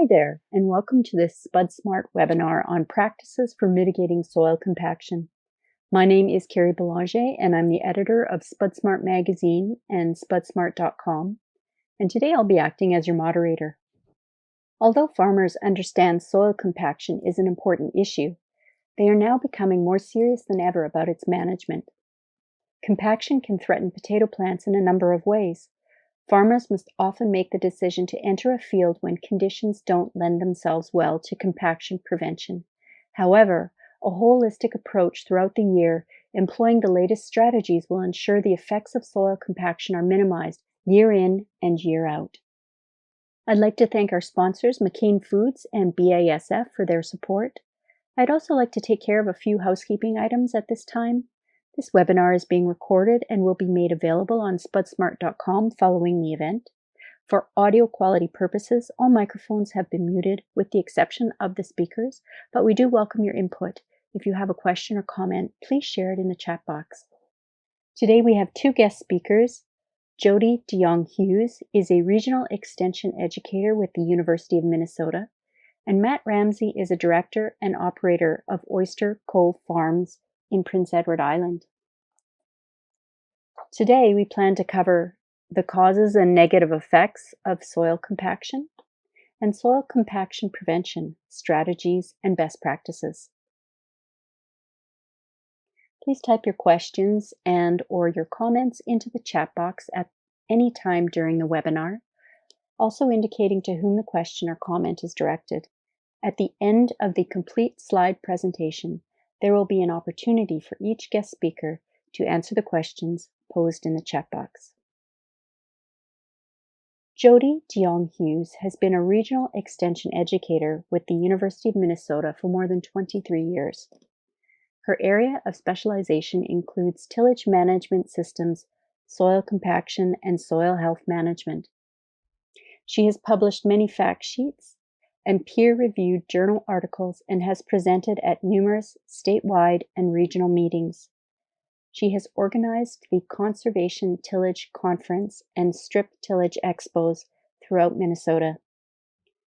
Hi there, and welcome to this SpudSmart webinar on practices for mitigating soil compaction. My name is Carrie Belanger, and I'm the editor of SpudSmart Magazine and SpudSmart.com, and today I'll be acting as your moderator. Although farmers understand soil compaction is an important issue, they are now becoming more serious than ever about its management. Compaction can threaten potato plants in a number of ways. Farmers must often make the decision to enter a field when conditions don't lend themselves well to compaction prevention. However, a holistic approach throughout the year, employing the latest strategies, will ensure the effects of soil compaction are minimized year in and year out. I'd like to thank our sponsors, McCain Foods and BASF, for their support. I'd also like to take care of a few housekeeping items at this time. This webinar is being recorded and will be made available on SpudSmart.com following the event. For audio quality purposes, all microphones have been muted with the exception of the speakers, but we do welcome your input. If you have a question or comment, please share it in the chat box. Today we have two guest speakers. Jody DeYoung-Hughes is a regional extension educator with the University of Minnesota, and Matt Ramsey is a director and operator of Oyster Cove Farms in Prince Edward Island. Today, we plan to cover the causes and negative effects of soil compaction and soil compaction prevention strategies and best practices. Please type your questions and/or your comments into the chat box at any time during the webinar, also indicating to whom the question or comment is directed. At the end of the complete slide presentation, there will be an opportunity for each guest speaker to answer the questions posed in the chat box. Jody DeYoung-Hughes has been a regional extension educator with the University of Minnesota for more than 23 years. Her area of specialization includes tillage management systems, soil compaction, and soil health management. She has published many fact sheets and peer-reviewed journal articles and has presented at numerous statewide and regional meetings. She has organized the Conservation Tillage Conference and Strip Tillage Expos throughout Minnesota.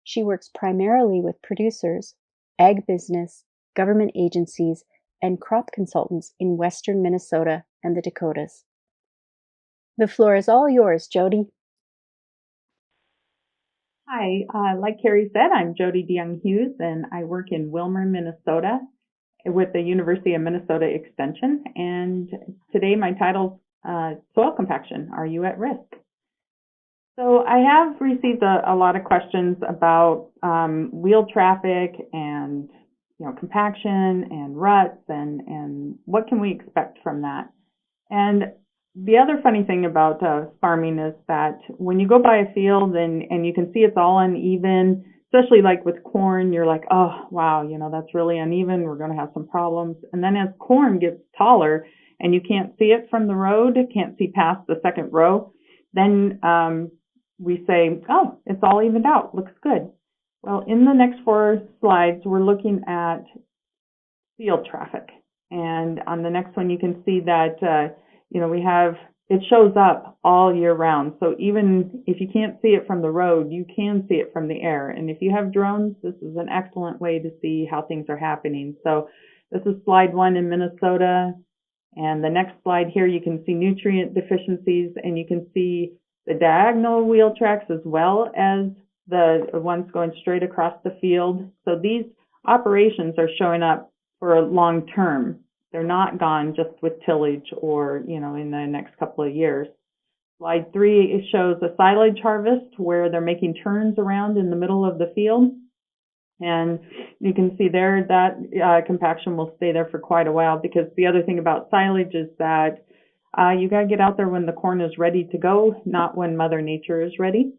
She works primarily with producers, ag business, government agencies, and crop consultants in western Minnesota and the Dakotas. The floor is all yours, Jody. Hi, like Carrie said, I'm Jody DeYoung-Hughes, and I work in Willmar, Minnesota with the University of Minnesota Extension. And today my title's Soil Compaction, Are You at Risk? So I have received a lot of questions about wheel traffic and compaction and ruts and what can we expect from that. And the other funny thing about farming is that when you go by a field and you can see it's all uneven, especially like with corn, you're like, oh, wow, that's really uneven. We're going to have some problems. And then as corn gets taller and you can't see it from the road, can't see past the second row, then we say, oh, it's all evened out. Looks good. Well, in the next 4 slides, we're looking at field traffic. And on the next one, you can see that it shows up all year round. So even if you can't see it from the road, you can see it from the air. And if you have drones, this is an excellent way to see how things are happening. So this is slide 1 in Minnesota. And the next slide here, you can see nutrient deficiencies, and you can see the diagonal wheel tracks as well as the ones going straight across the field. So these operations are showing up for a long term. They're not gone just with tillage or, in the next couple of years. Slide 3, it shows a silage harvest where they're making turns around in the middle of the field. And you can see there that compaction will stay there for quite a while, because the other thing about silage is that you got to get out there when the corn is ready to go, not when Mother Nature is ready.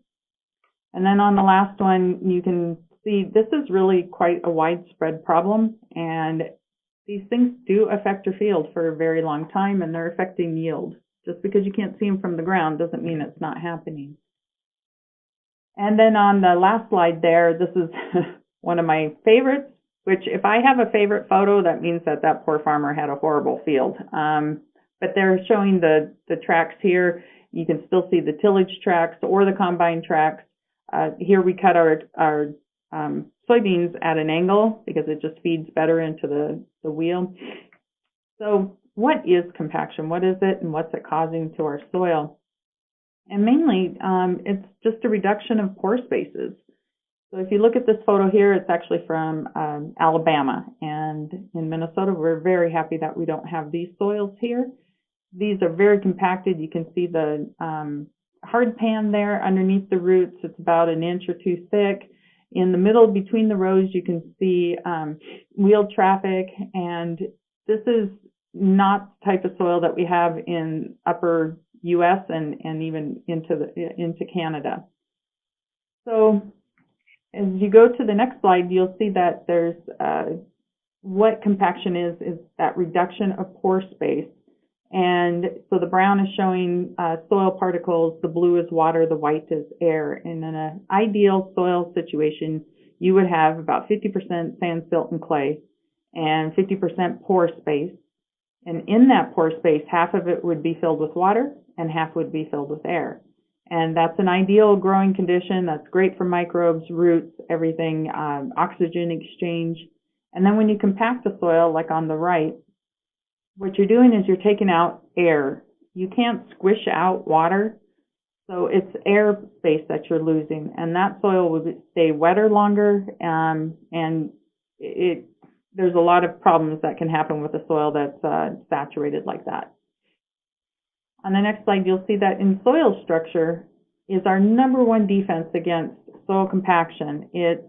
And then on the last one, you can see this is really quite a widespread problem, and these things do affect your field for a very long time, and they're affecting yield. Just because you can't see them from the ground doesn't mean it's not happening. And then on the last slide there, this is one of my favorites, which if I have a favorite photo, that means that poor farmer had a horrible field. But they're showing the tracks here. You can still see the tillage tracks or the combine tracks. Here we cut our soybeans at an angle because it just feeds better into the wheel. So what is compaction? What is it and what's it causing to our soil? And mainly, it's just a reduction of pore spaces. So if you look at this photo here, it's actually from Alabama. And in Minnesota, we're very happy that we don't have these soils here. These are very compacted. You can see the hard pan there underneath the roots. It's about an inch or two thick. In the middle between the rows, you can see wheel traffic. And this is not the type of soil that we have in upper U.S. and even into Canada. So as you go to the next slide, you'll see that there's what compaction is that reduction of pore space. And so the brown is showing soil particles, the blue is water, the white is air. And in an ideal soil situation, you would have about 50% sand, silt, and clay, and 50% pore space. And in that pore space, half of it would be filled with water and half would be filled with air. And that's an ideal growing condition. That's great for microbes, roots, everything, oxygen exchange. And then when you compact the soil, like on the right, what you're doing is you're taking out air. You can't squish out water, so it's air space that you're losing. And that soil will stay wetter longer, and there's a lot of problems that can happen with a soil that's saturated like that. On the next slide, you'll see that in soil structure is our number one defense against soil compaction. It's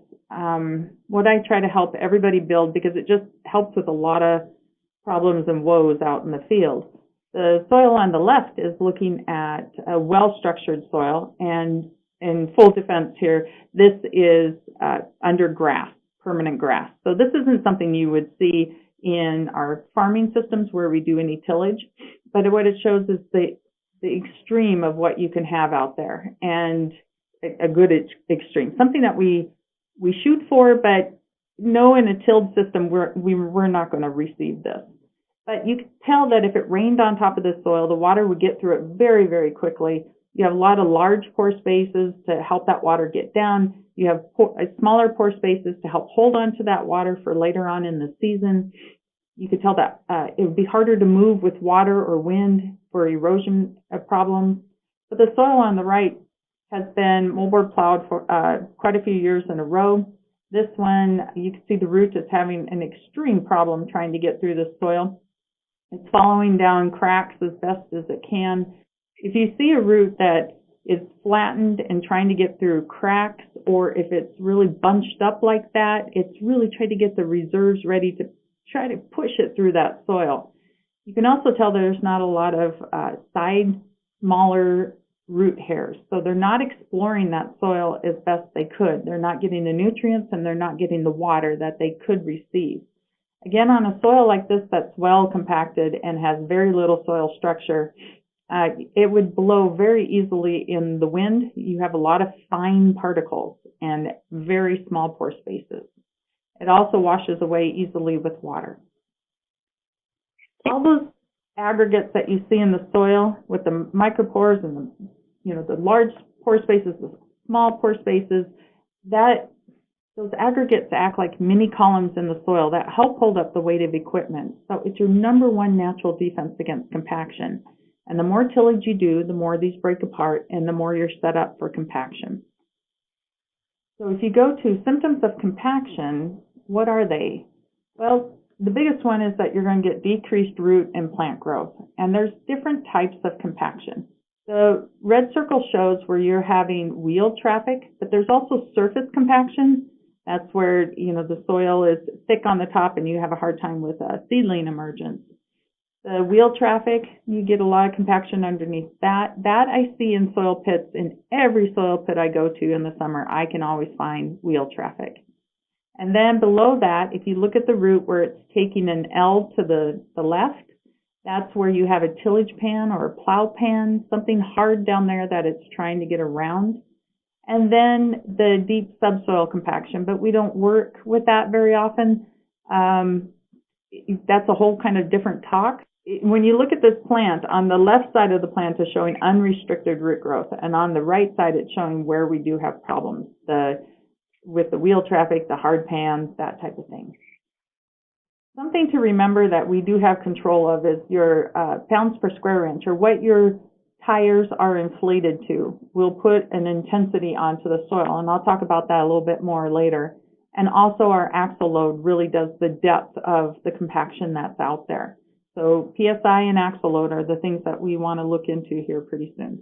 what I try to help everybody build because it just helps with a lot of problems and woes out in the field. The soil on the left is looking at a well-structured soil, and in full defense here, this is under grass, permanent grass. So this isn't something you would see in our farming systems where we do any tillage, but what it shows is the extreme of what you can have out there, and a good extreme, something that we shoot for, but no, in a tilled system, we're not going to receive this. But you can tell that if it rained on top of the soil, the water would get through it very, very quickly. You have a lot of large pore spaces to help that water get down. You have smaller pore spaces to help hold on to that water for later on in the season. You could tell that it would be harder to move with water or wind for erosion problems. But the soil on the right has been moldboard plowed for quite a few years in a row. This one, you can see the root is having an extreme problem trying to get through the soil. It's following down cracks as best as it can. If you see a root that is flattened and trying to get through cracks, or if it's really bunched up like that, it's really trying to get the reserves ready to try to push it through that soil. You can also tell there's not a lot of smaller root hairs. So they're not exploring that soil as best they could. They're not getting the nutrients and they're not getting the water that they could receive. Again, on a soil like this that's well compacted and has very little soil structure, it would blow very easily in the wind. You have a lot of fine particles and very small pore spaces. It also washes away easily with water. All those aggregates that you see in the soil with the micropores and the large pore spaces, the small pore spaces, those aggregates act like mini columns in the soil that help hold up the weight of equipment. So it's your number one natural defense against compaction. And the more tillage you do, the more these break apart and the more you're set up for compaction. So if you go to symptoms of compaction, what are they? Well, the biggest one is that you're going to get decreased root and plant growth. And there's different types of compaction. The red circle shows where you're having wheel traffic, but there's also surface compaction. That's where, the soil is thick on the top and you have a hard time with seedling emergence. The wheel traffic, you get a lot of compaction underneath that. That I see in soil pits. In every soil pit I go to in the summer, I can always find wheel traffic. And then below that, if you look at the root where it's taking an L to the left, that's where you have a tillage pan or a plow pan, something hard down there that it's trying to get around. And then the deep subsoil compaction, but we don't work with that very often. That's a whole kind of different talk. When you look at this plant, on the left side of the plant is showing unrestricted root growth, and on the right side it's showing where we do have problems. The with the wheel traffic, the hard pans, that type of thing. Something to remember that we do have control of is your pounds per square inch, or what your tires are inflated to. We'll put an intensity onto the soil, and I'll talk about that a little bit more later. And also our axle load really does the depth of the compaction that's out there. So PSI and axle load are the things that we want to look into here pretty soon.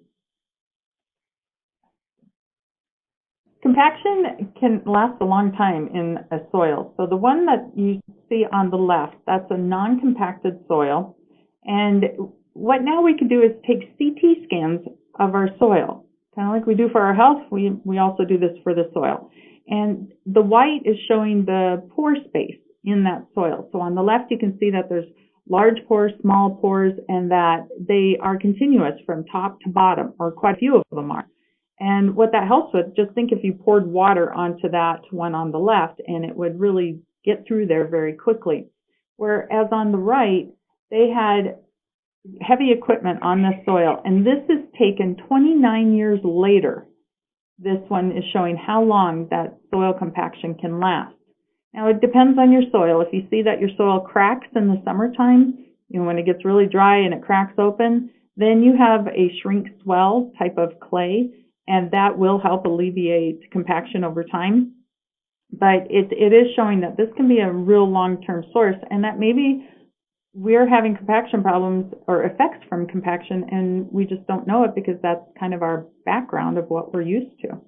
Compaction can last a long time in a soil. So the one that you see on the left, that's a non-compacted soil. And what now we can do is take CT scans of our soil. Kind of like we do for our health, we also do this for the soil. And the white is showing the pore space in that soil. So on the left, you can see that there's large pores, small pores, and that they are continuous from top to bottom, or quite a few of them are. And what that helps with, just think if you poured water onto that one on the left, and it would really get through there very quickly. Whereas on the right, they had heavy equipment on the soil, and this is taken 29 years later. This one is showing how long that soil compaction can last. Now, it depends on your soil. If you see that your soil cracks in the summertime, when it gets really dry and it cracks open, then you have a shrink swell type of clay, and that will help alleviate compaction over time. But it is showing that this can be a real long-term source, and that maybe we're having compaction problems or effects from compaction, and we just don't know it because that's kind of our background of what we're used to.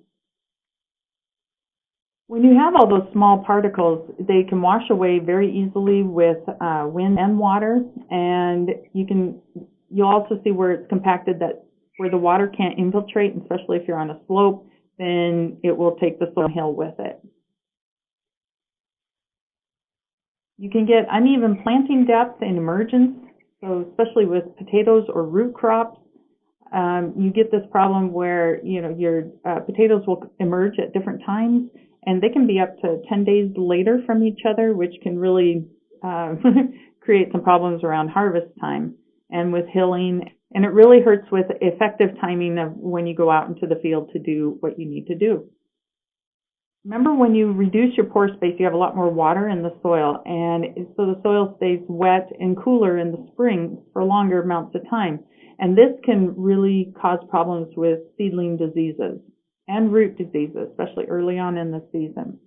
When you have all those small particles, they can wash away very easily with wind and water, and you'll also see where it's compacted, that where the water can't infiltrate, especially if you're on a slope, then it will take the soil hill with it. You can get uneven planting depth and emergence, so especially with potatoes or root crops, you get this problem where your potatoes will emerge at different times, and they can be up to 10 days later from each other, which can really create some problems around harvest time and with hilling. And it really hurts with effective timing of when you go out into the field to do what you need to do. Remember, when you reduce your pore space, you have a lot more water in the soil, and so the soil stays wet and cooler in the spring for longer amounts of time. And this can really cause problems with seedling diseases and root diseases, especially early on in the season.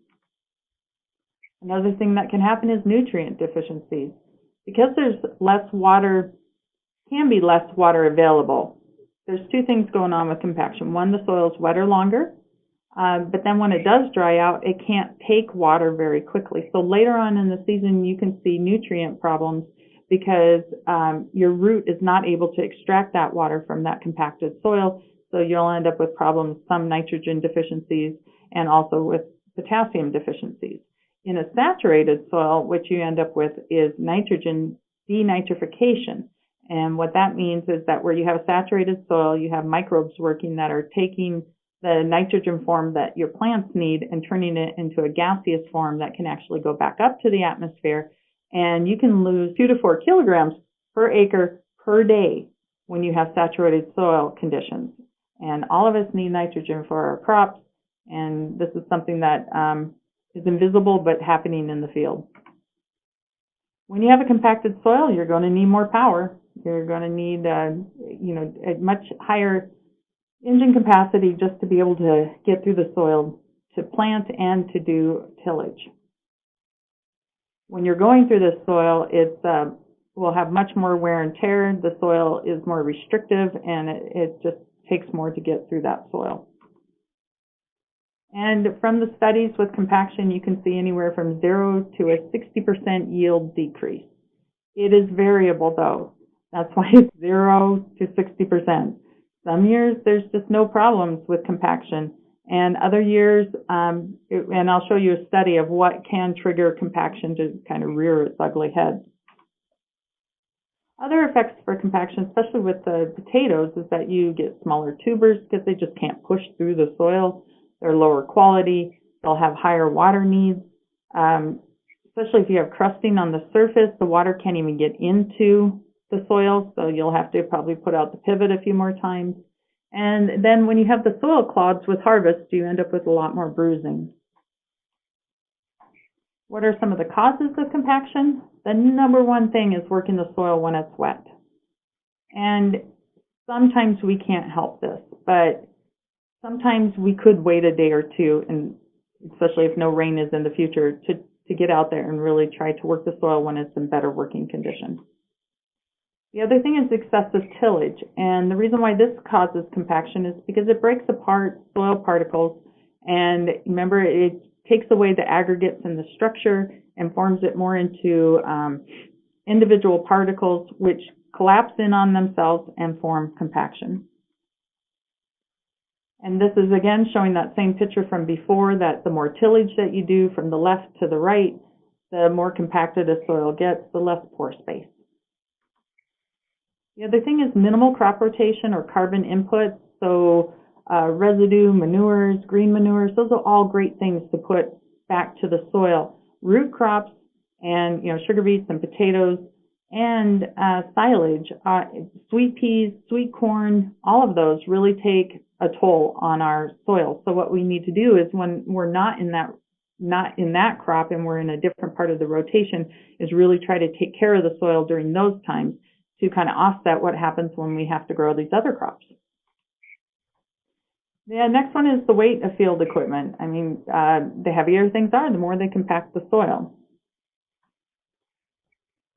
Another thing that can happen is nutrient deficiencies. Because there's less water, can be less water available. There's two things going on with compaction. One, the soil is wetter longer. But then when it does dry out, it can't take water very quickly. So later on in the season, you can see nutrient problems because your root is not able to extract that water from that compacted soil. So you'll end up with problems, some nitrogen deficiencies, and also with potassium deficiencies. In a saturated soil, what you end up with is nitrogen denitrification. And what that means is that where you have a saturated soil, you have microbes working that are taking the nitrogen form that your plants need and turning it into a gaseous form that can actually go back up to the atmosphere. And you can lose 2 to 4 kilograms per acre per day when you have saturated soil conditions. And all of us need nitrogen for our crops, and this is something that is invisible but happening in the field. When you have a compacted soil, you're going to need more power. You're going to need a much higher engine capacity just to be able to get through the soil to plant and to do tillage. When you're going through the soil, it will have much more wear and tear. The soil is more restrictive, and it just takes more to get through that soil. And from the studies with compaction, you can see anywhere from 0 to a 60% yield decrease. It is variable, though. That's why it's 0 to 60%. Some years, there's just no problems with compaction. And other years, and I'll show you a study of what can trigger compaction to kind of rear its ugly head. Other effects for compaction, especially with the potatoes, is that you get smaller tubers because they just can't push through the soil. They're lower quality. They'll have higher water needs. Especially if you have crusting on the surface, the water can't even get into the soil, so you'll have to probably put out the pivot a few more times. And then when you have the soil clods with harvest, you end up with a lot more bruising. What are some of the causes of compaction? The number one thing is working the soil when it's wet. And sometimes we can't help this, but sometimes we could wait a day or two, and especially if no rain is in the future, to get out there and really try to work the soil when it's in better working condition. The other thing is excessive tillage, and the reason why this causes compaction is because it breaks apart soil particles, and remember, it takes away the aggregates in the structure and forms it more into individual particles which collapse in on themselves and form compaction. And this is again showing that same picture from before, that the more tillage that you do from the left to the right, the more compacted a soil gets, the less pore space. The other thing is minimal crop rotation or carbon input. So residue, manures, green manures, those are all great things to put back to the soil. Root crops and sugar beets and potatoes and silage, sweet peas, sweet corn, all of those really take a toll on our soil. So what we need to do is when we're not in that crop and we're in a different part of the rotation, is really try to take care of the soil during those times to kind of offset what happens when we have to grow these other crops. The next one is the weight of field equipment. I mean, the heavier things are, the more they compact the soil.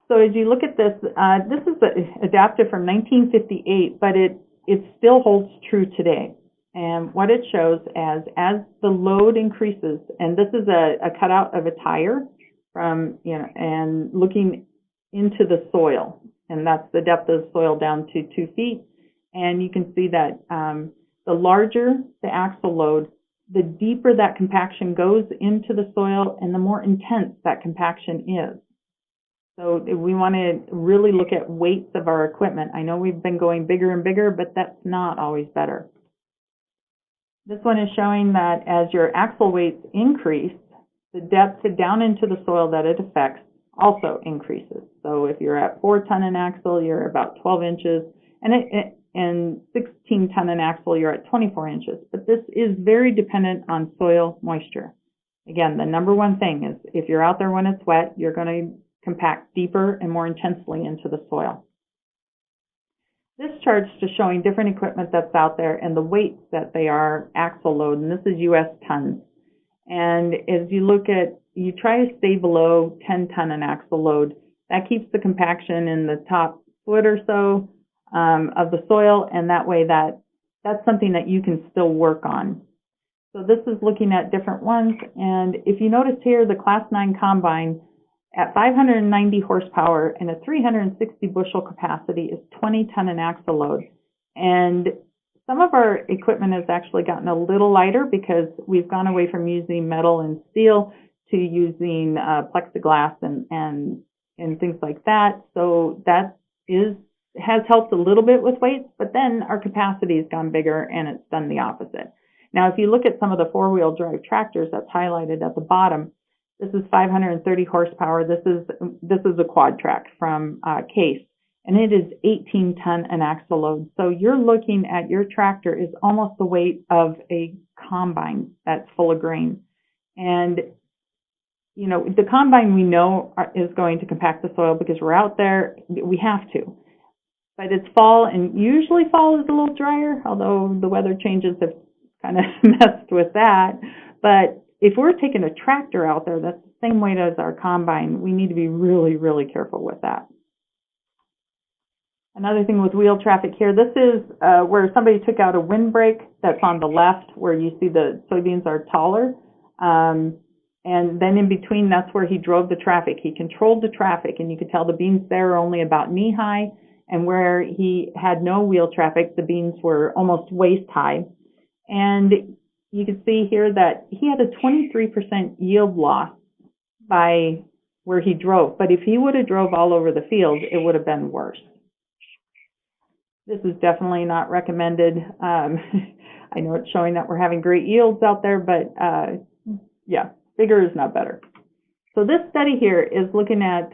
So as you look at this, this is adapted from 1958, but it still holds true today. And what it shows as the load increases, and this is a cutout of a tire from, and looking into the soil, and that's the depth of the soil down to 2 feet. And you can see that the larger the axle load, the deeper that compaction goes into the soil and the more intense that compaction is. So we want to really look at weights of our equipment. I know we've been going bigger and bigger, but that's not always better. This one is showing that as your axle weights increase, the depth down into the soil that it affects also increases. So if you're at 4 ton an axle, you're about 12 inches, and 16 ton an axle, you're at 24 inches. But this is very dependent on soil moisture. Again, the number one thing is if you're out there when it's wet, you're going to compact deeper and more intensely into the soil. This chart's just showing different equipment that's out there and the weights that they are axle load, and this is U.S. tons. And as you look at, you try to stay below 10 ton an axle load. That keeps the compaction in the top foot or so of the soil, and that way that's something that you can still work on. So this is looking at different ones, and if you notice here, the Class 9 combine at 590 horsepower and a 360 bushel capacity is 20 ton an axle load. And some of our equipment has actually gotten a little lighter because we've gone away from using metal and steel to using plexiglass and things like that. So that has helped a little bit with weights, but then our capacity has gone bigger and it's done the opposite. Now, if you look at some of the four-wheel drive tractors that's highlighted at the bottom, this is 530 horsepower. This is a quad track from Case, and it is 18 ton an axle load. So you're looking at your tractor is almost the weight of a combine that's full of grain. And the combine we know is going to compact the soil because we're out there. We have to. But it's fall, and usually fall is a little drier, although the weather changes have kind of messed with that. But if we're taking a tractor out there that's the same weight as our combine, we need to be really, really careful with that. Another thing with wheel traffic here, this is where somebody took out a windbreak that's on the left where you see the soybeans are taller. And then in between, that's where he drove the traffic. He controlled the traffic, and you could tell the beans there are only about knee high. And where he had no wheel traffic, the beans were almost waist high. And you can see here that he had a 23% yield loss by where he drove. But if he would have drove all over the field, it would have been worse. This is definitely not recommended. I know it's showing that we're having great yields out there, but yeah, bigger is not better. So this study here is looking at,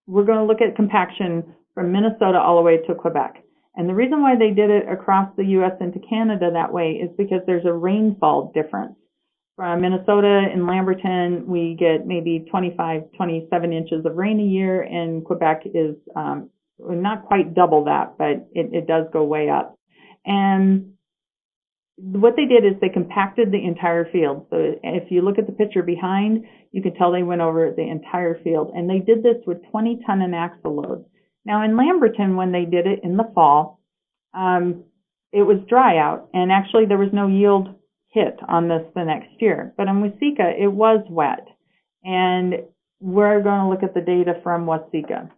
we're going to look at compaction from Minnesota all the way to Quebec. And the reason why they did it across the U.S. into Canada that way is because there's a rainfall difference. From Minnesota and Lamberton, we get maybe 25, 27 inches of rain a year, and Quebec is not quite double that, but it does go way up. And what they did is they compacted the entire field. So if you look at the picture behind, you can tell they went over the entire field. And they did this with 20-ton an axle load. Now in Lamberton, when they did it in the fall, it was dry out, and actually there was no yield hit on this the next year. But in Waseca, it was wet. And we're going to look at the data from Waseca.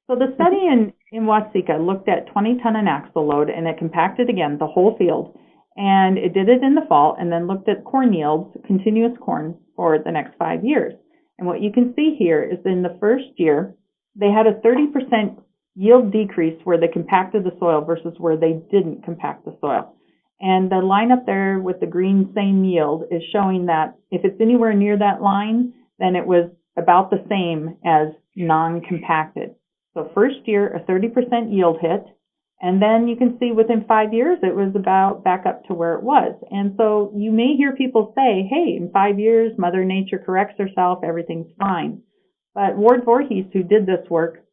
So the study in Waseca looked at 20-ton an axle load, and it compacted again the whole field. And it did it in the fall, and then looked at corn yields, continuous corn, for the next 5 years. And what you can see here is in the first year, they had a 30% yield decrease where they compacted the soil versus where they didn't compact the soil. And the line up there with the green same yield is showing that if it's anywhere near that line, then it was about the same as non-compacted. So first year, a 30% yield hit. And then you can see within 5 years, it was about back up to where it was. And so you may hear people say, hey, in 5 years, Mother Nature corrects herself, everything's fine. But Ward Voorhees, who did this work,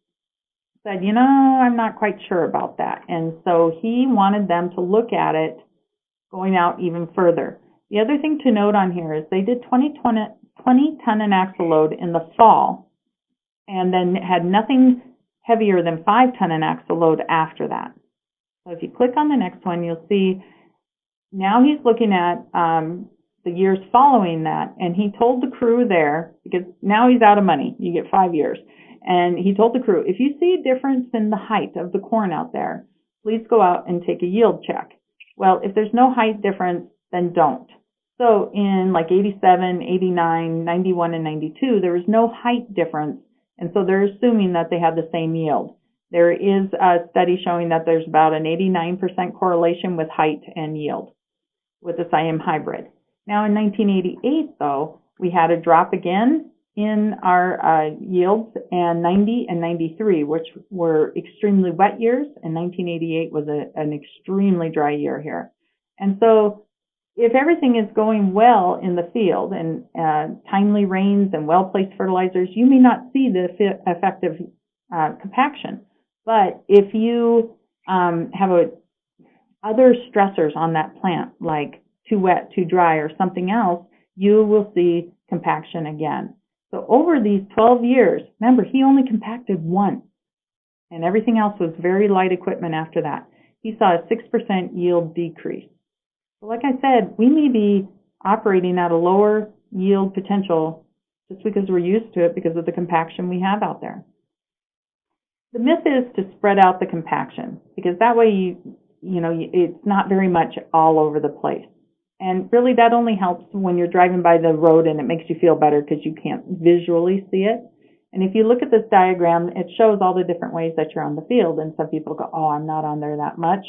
said, you know, I'm not quite sure about that. And so he wanted them to look at it going out even further. The other thing to note on here is they did 20-ton an axle load in the fall, and then had nothing heavier than 5-ton an axle load after that. So if you click on the next one, you'll see now he's looking at the years following that, and he told the crew there, because now he's out of money, you get 5 years, and he told the crew, if you see a difference in the height of the corn out there, please go out and take a yield check. Well, if there's no height difference, then don't. So in like 87, 89, 91, and 92, there was no height difference. And so they're assuming that they had the same yield. There is a study showing that there's about an 89% correlation with height and yield with the Siam hybrid. Now in 1988, though, we had a drop again in our yields, and 90 and 93, which were extremely wet years, and 1988 was an extremely dry year here. And so if everything is going well in the field and timely rains and well-placed fertilizers, you may not see the effect of compaction. But if you have other stressors on that plant, like too wet, too dry, or something else, you will see compaction again. So over these 12 years, remember, he only compacted once, and everything else was very light equipment after that. He saw a 6% yield decrease. So like I said, we may be operating at a lower yield potential just because we're used to it because of the compaction we have out there. The myth is to spread out the compaction, because that way it's not very much all over the place. And really that only helps when you're driving by the road and it makes you feel better because you can't visually see it. And if you look at this diagram, it shows all the different ways that you're on the field. And some people go, oh, I'm not on there that much.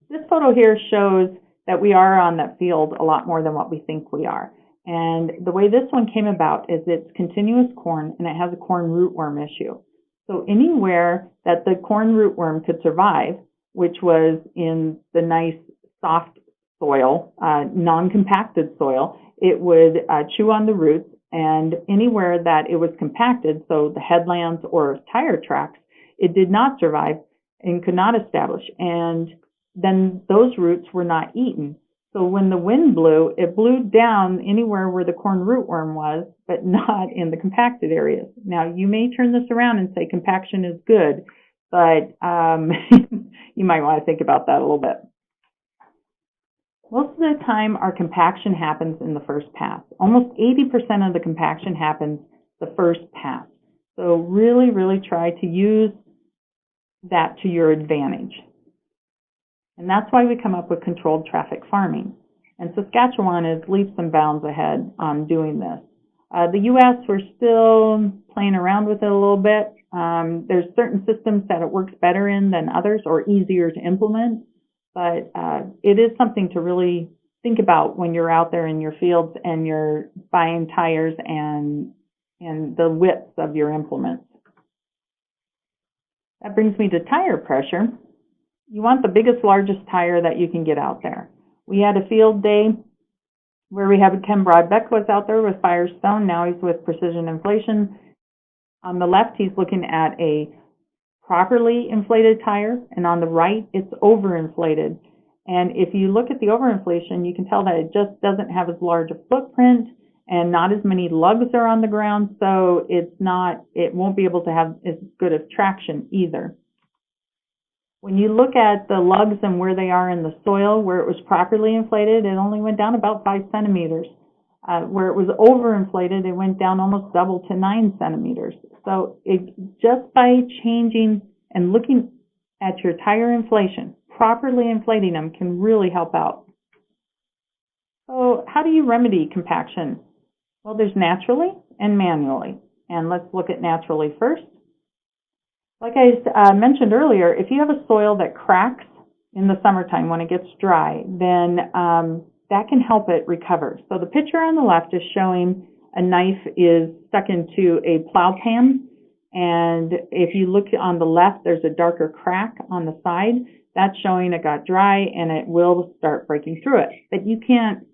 This photo here shows that we are on that field a lot more than what we think we are. And the way this one came about is it's continuous corn, and it has a corn rootworm issue. So anywhere that the corn rootworm could survive, which was in the nice soft soil, non-compacted soil, it would chew on the roots, and anywhere that it was compacted, so the headlands or tire tracks, it did not survive and could not establish, and then those roots were not eaten. So when the wind blew, it blew down anywhere where the corn rootworm was, but not in the compacted areas. Now, you may turn this around and say compaction is good, but you might want to think about that a little bit. Most of the time, our compaction happens in the first pass. Almost 80% of the compaction happens the first pass. So really, really try to use that to your advantage. And that's why we come up with controlled traffic farming. And Saskatchewan is leaps and bounds ahead on doing this. The U.S., we're still playing around with it a little bit. There's certain systems that it works better in than others, or easier to implement. But it is something to really think about when you're out there in your fields and you're buying tires and the widths of your implements. That brings me to tire pressure. You want the biggest, largest tire that you can get out there. We had a field day where we have Ken Broadbeck was out there with Firestone. Now he's with Precision Inflation. On the left, he's looking at a properly inflated tire, and on the right, it's overinflated. And if you look at the overinflation, you can tell that it just doesn't have as large a footprint and not as many lugs are on the ground, so it won't be able to have as good of traction either. When you look at the lugs and where they are in the soil, where it was properly inflated, it only went down about 5 centimeters. Where it was overinflated, it went down almost double to 9 centimeters. So just by changing and looking at your tire inflation, properly inflating them can really help out. So how do you remedy compaction? Well, there's naturally and manually. And let's look at naturally first. Like I mentioned earlier, if you have a soil that cracks in the summertime when it gets dry, then that can help it recover. So the picture on the left is showing a knife is stuck into a plow pan. And if you look on the left, there's a darker crack on the side. That's showing it got dry and it will start breaking through it. But you can't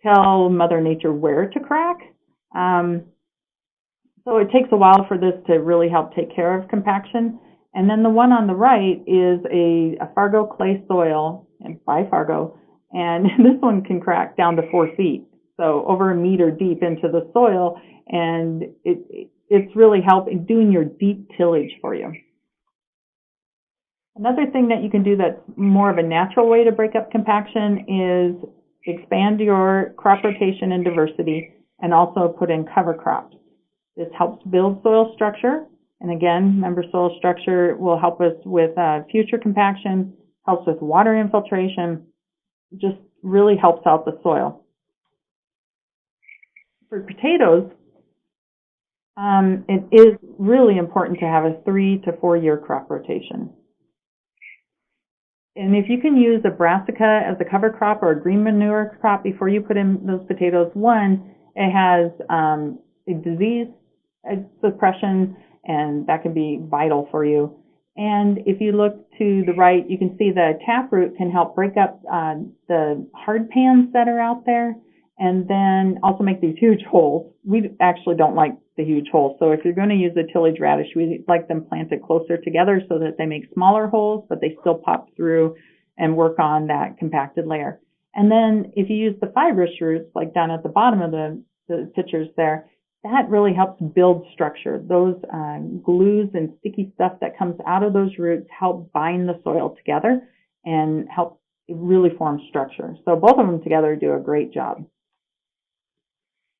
tell Mother Nature where to crack. So it takes a while for this to really help take care of compaction. And then the one on the right is a Fargo clay soil, and by Fargo, and this one can crack down to 4 feet, so over 1 meter deep into the soil, and it's really helping doing your deep tillage for you. Another thing that you can do that's more of a natural way to break up compaction is expand your crop rotation and diversity, and also put in cover crops. This helps build soil structure, and again, remember, soil structure will help us with future compaction, helps with water infiltration, just really helps out the soil. For potatoes, it is really important to have a 3 to 4 year crop rotation. And if you can use a brassica as a cover crop or a green manure crop before you put in those potatoes, one, it has a disease suppression, and that can be vital for you. And if you look to the right, you can see the taproot can help break up the hard pans that are out there, and then also make these huge holes. We actually don't like the huge holes, so if you're going to use the tillage radish, we like them planted closer together so that they make smaller holes, but they still pop through and work on that compacted layer. And then if you use the fibrous roots, like down at the bottom of the pictures there, that really helps build structure. Those glues and sticky stuff that comes out of those roots help bind the soil together and help really form structure. So both of them together do a great job.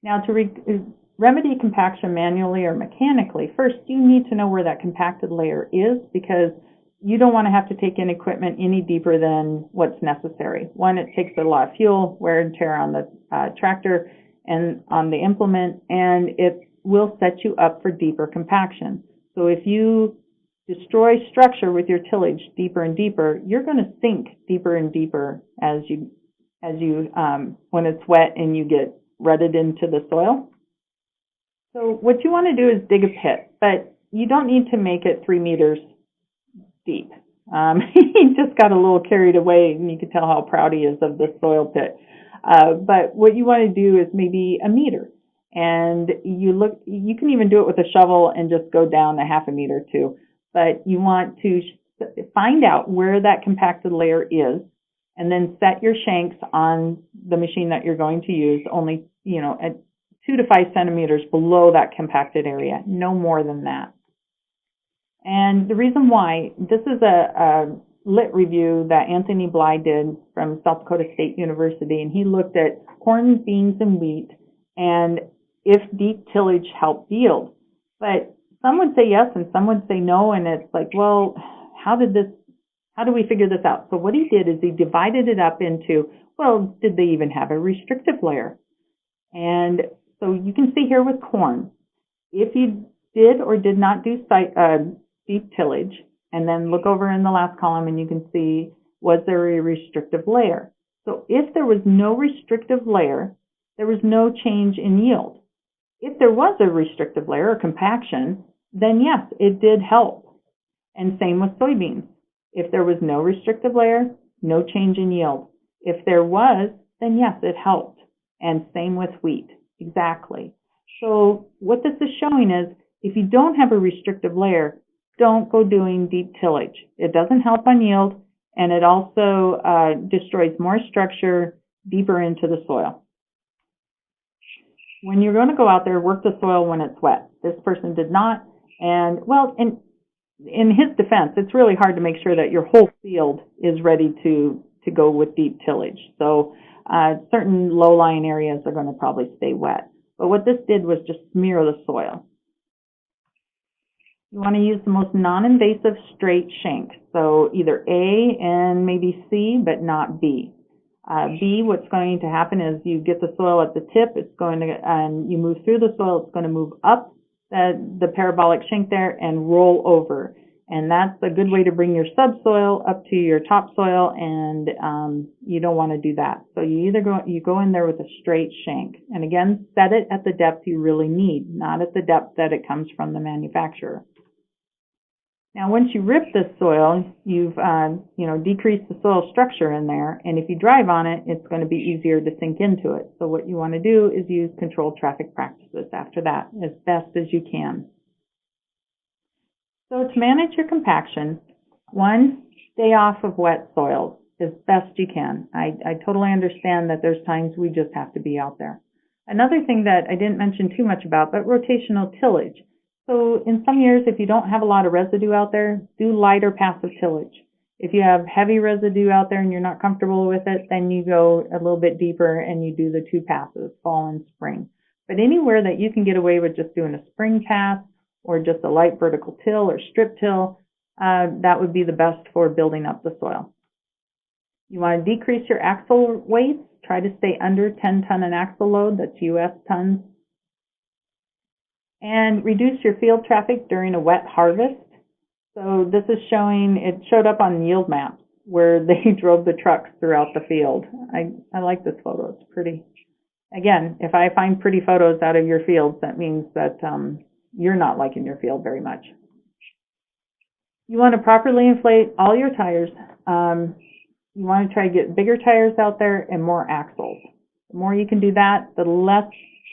Now, to remedy compaction manually or mechanically, first you need to know where that compacted layer is, because you don't want to have to take in equipment any deeper than what's necessary. One, it takes a lot of fuel, wear and tear on the tractor and on the implement, and it will set you up for deeper compaction. So if you destroy structure with your tillage deeper and deeper, you're going to sink deeper and deeper as you when it's wet and you get rutted into the soil. So what you want to do is dig a pit, but you don't need to make it 3 meters deep. He just got a little carried away, and you can tell how proud he is of the soil pit. But what you want to do is maybe 1 meter, and you can even do it with a shovel and just go down a 0.5 meter too. But you want to find out where that compacted layer is, and then set your shanks on the machine that you're going to use only, at 2 to 5 centimeters below that compacted area, no more than that. And the reason why, this is a lit review that Anthony Bly did from South Dakota State University, and he looked at corn, beans, and wheat, and if deep tillage helped yield. But some would say yes, and some would say no, and it's like, well, how do we figure this out? So what he did is he divided it up into, well, did they even have a restrictive layer? And so you can see here with corn, if you did or did not do deep tillage, and then look over in the last column and you can see, was there a restrictive layer? So if there was no restrictive layer, there was no change in yield. If there was a restrictive layer or compaction, then yes, it did help. And same with soybeans. If there was no restrictive layer, no change in yield. If there was, then yes, it helped. And same with wheat. Exactly. So what this is showing is if you don't have a restrictive layer, don't go doing deep tillage. It doesn't help on yield, and it also destroys more structure deeper into the soil. When you're going to go out there, work the soil when it's wet. This person did not, and well, in his defense, it's really hard to make sure that your whole field is ready to go with deep tillage. So certain low-lying areas are going to probably stay wet. But what this did was just smear the soil. You want to use the most non-invasive straight shank. So either A and maybe C, but not B. B, what's going to happen is you get the soil at the tip, it's going to, and you move through the soil, it's going to move up the parabolic shank there and roll over. And that's a good way to bring your subsoil up to your topsoil, and you don't want to do that. So you either go in there with a straight shank, and again, set it at the depth you really need, not at the depth that it comes from the manufacturer. Now, once you rip this soil, you've decreased the soil structure in there, and if you drive on it, it's going to be easier to sink into it. So what you want to do is use controlled traffic practices after that as best as you can. So to manage your compaction, one, stay off of wet soils as best you can. I totally understand that there's times we just have to be out there. Another thing that I didn't mention too much about, but rotational tillage. So in some years, if you don't have a lot of residue out there, do lighter passive tillage. If you have heavy residue out there and you're not comfortable with it, then you go a little bit deeper and you do the two passes, fall and spring. But anywhere that you can get away with just doing a spring pass or just a light vertical till or strip till, that would be the best for building up the soil. You want to decrease your axle weight. Try to stay under 10 ton an axle load, that's US tons. And reduce your field traffic during a wet harvest. So this is showing, it showed up on yield maps where they drove the trucks throughout the field. I like this photo, it's pretty. Again, if I find pretty photos out of your fields, that means that you're not liking your field very much. You want to properly inflate all your tires. You want to try to get bigger tires out there and more axles. The more you can do that, the less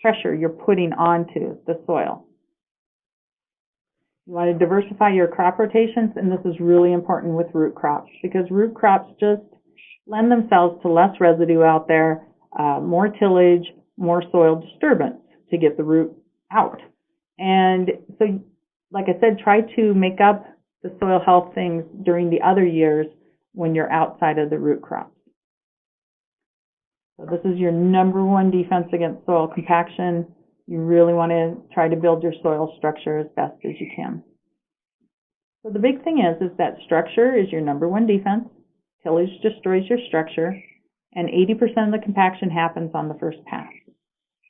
pressure you're putting onto the soil. You want to diversify your crop rotations, and this is really important with root crops because root crops just lend themselves to less residue out there, more tillage, more soil disturbance to get the root out. And so, like I said, try to make up the soil health things during the other years when you're outside of the root crops. So this is your number one defense against soil compaction. You really want to try to build your soil structure as best as you can. So the big thing is that structure is your number one defense. Tillage destroys your structure, and 80% of the compaction happens on the first pass.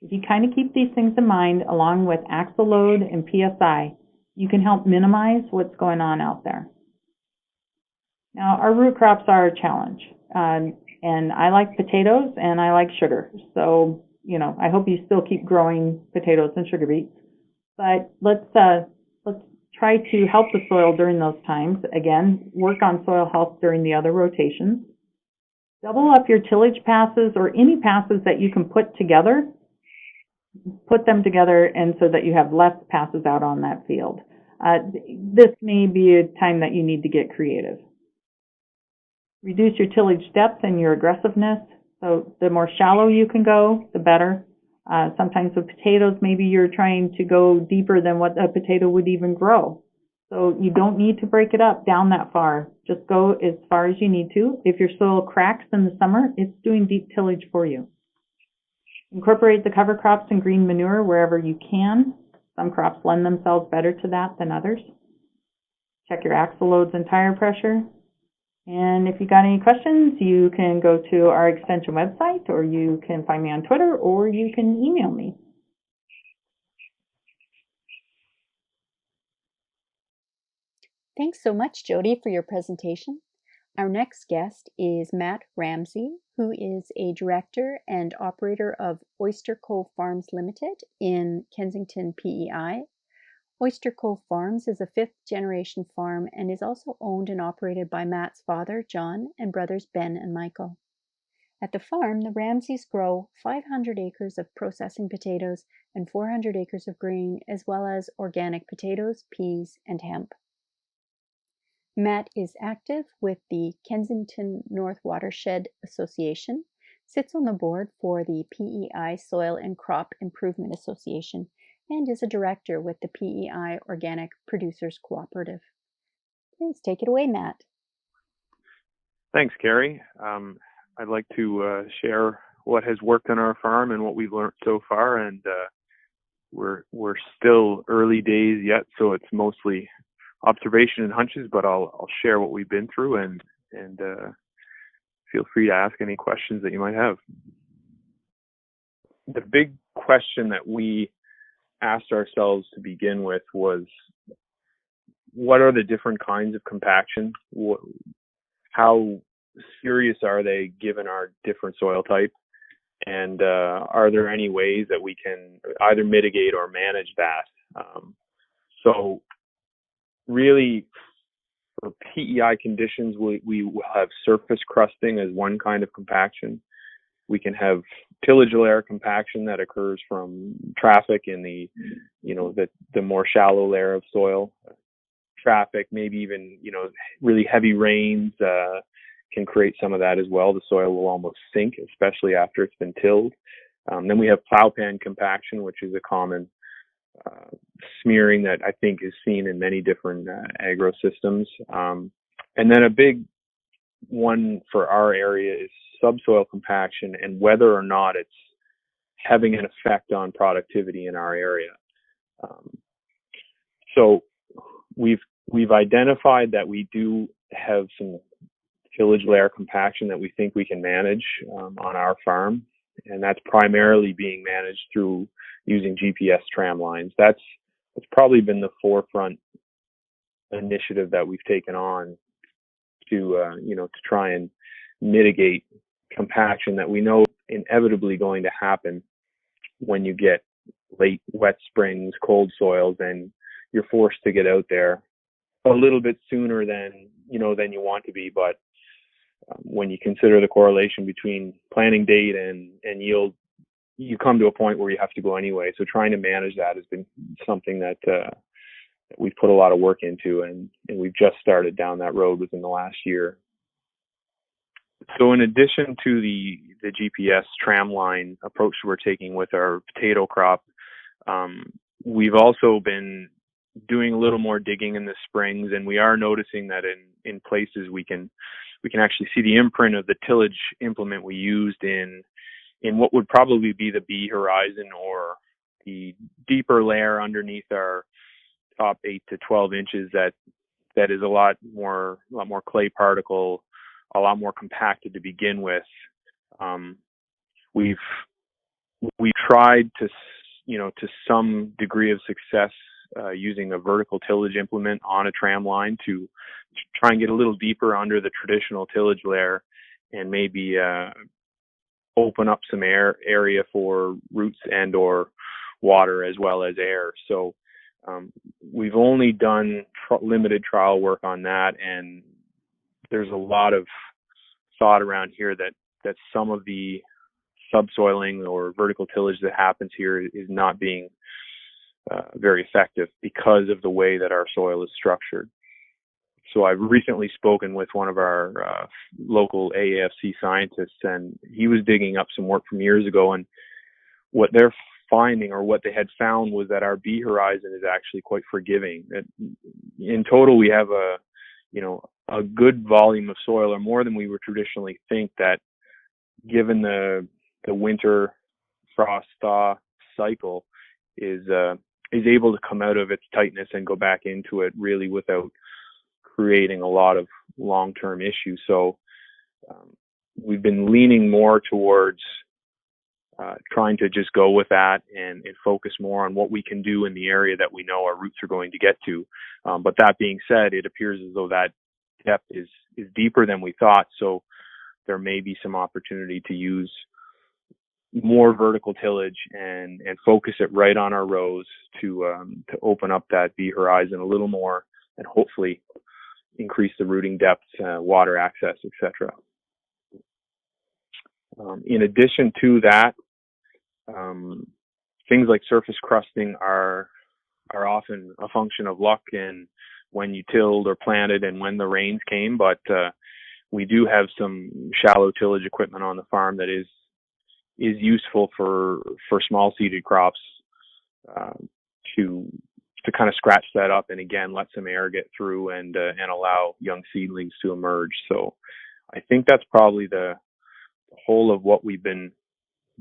If you kind of keep these things in mind, along with axle load and PSI, you can help minimize what's going on out there. Now, our root crops are a challenge, and I like potatoes and I like sugar. So, I hope you still keep growing potatoes and sugar beets. But let's try to help the soil during those times. Again, work on soil health during the other rotations. Double up your tillage passes or any passes that you can put together. Put them together and so that you have less passes out on that field. This may be a time that you need to get creative. Reduce your tillage depth and your aggressiveness. So the more shallow you can go, the better. Sometimes with potatoes, maybe you're trying to go deeper than what a potato would even grow. So you don't need to break it up down that far. Just go as far as you need to. If your soil cracks in the summer, it's doing deep tillage for you. Incorporate the cover crops and green manure wherever you can. Some crops lend themselves better to that than others. Check your axle loads and tire pressure. And if you got any questions, you can go to our extension website, or you can find me on Twitter, or you can email me. Thanks so much, Jody, for your presentation. Our next guest is Matt Ramsey, who is a director and operator of Oyster Cove Farms Limited in Kensington, PEI. Oyster Cove Farms is a fifth-generation farm and is also owned and operated by Matt's father, John, and brothers Ben and Michael. At the farm, the Ramseys grow 500 acres of processing potatoes and 400 acres of grain, as well as organic potatoes, peas, and hemp. Matt is active with the Kensington North Watershed Association, sits on the board for the PEI Soil and Crop Improvement Association, and is a director with the PEI Organic Producers Cooperative. Please take it away, Matt. Thanks, Carrie. I'd like to share what has worked on our farm and what we've learned so far. And we're still early days yet, so it's mostly observation and hunches. But I'll share what we've been through, and feel free to ask any questions that you might have. The big question that we asked ourselves to begin with was, what are the different kinds of compaction? How serious are they given our different soil type? And are there any ways that we can either mitigate or manage that? So really, for PEI conditions, we will have surface crusting as one kind of compaction. We can have tillage layer compaction that occurs from traffic in the more shallow layer of soil. Traffic, maybe even really heavy rains can create some of that as well. The soil will almost sink, especially after it's been tilled. Then we have plow pan compaction, which is a common smearing that I think is seen in many different agro systems. And then a big one for our area is subsoil compaction, and whether or not it's having an effect on productivity in our area. So we've identified that we do have some tillage layer compaction that we think we can manage on our farm, and that's primarily being managed through using GPS tram lines. That's probably been the forefront initiative that we've taken on to try and mitigate compaction that we know inevitably going to happen when you get late wet springs, cold soils, and you're forced to get out there a little bit sooner than you want to be. But when you consider the correlation between planting date and yield, you come to a point where you have to go anyway. So trying to manage that has been something that we've put a lot of work into, and we've just started down that road within the last year. So in addition to the GPS tramline approach we're taking with our potato crop, we've also been doing a little more digging in the springs, and we are noticing that in places we can actually see the imprint of the tillage implement we used in what would probably be the B horizon, or the deeper layer underneath our top 8 to 12 inches that is a lot more clay particle, a lot more compacted to begin with. We've tried to some degree of success using a vertical tillage implement on a tram line to try and get a little deeper under the traditional tillage layer, and maybe open up some area for roots and or water as well as air. So we've only done limited trial work on that, and there's a lot of thought around here that some of the subsoiling or vertical tillage that happens here is not being very effective because of the way that our soil is structured. So I've recently spoken with one of our local AAFC scientists, and he was digging up some work from years ago, and what they're finding, or what they had found, was that our B horizon is actually quite forgiving. In total, we have a good volume of soil, or more than we would traditionally think, that given the winter frost thaw cycle is able to come out of its tightness and go back into it really without creating a lot of long-term issues. So we've been leaning more towards trying to just go with that and focus more on what we can do in the area that we know our roots are going to get to. But that being said, it appears as though that depth is deeper than we thought. So there may be some opportunity to use more vertical tillage and focus it right on our rows to open up that B horizon a little more, and hopefully increase the rooting depth, water access, etc. In addition to that, things like surface crusting are often a function of luck and when you tilled or planted and when the rains came, but we do have some shallow tillage equipment on the farm that is useful for small seeded crops to kind of scratch that up and again let some air get through and allow young seedlings to emerge. So I think that's probably the whole of what we've been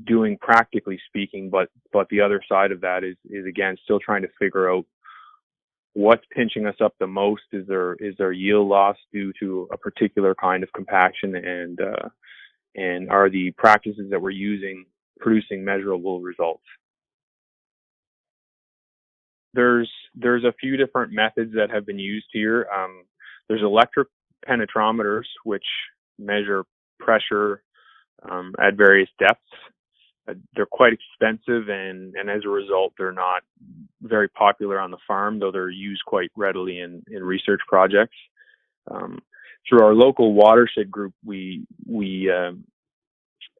doing practically speaking, but the other side of that is again still trying to figure out what's pinching us up the most. Is there yield loss due to a particular kind of compaction, and are the practices that we're using producing measurable results? There's a few different methods that have been used here. There's electric penetrometers, which measure pressure at various depths. They're quite expensive, and as a result, they're not very popular on the farm, though they're used quite readily in research projects. Through our local watershed group, we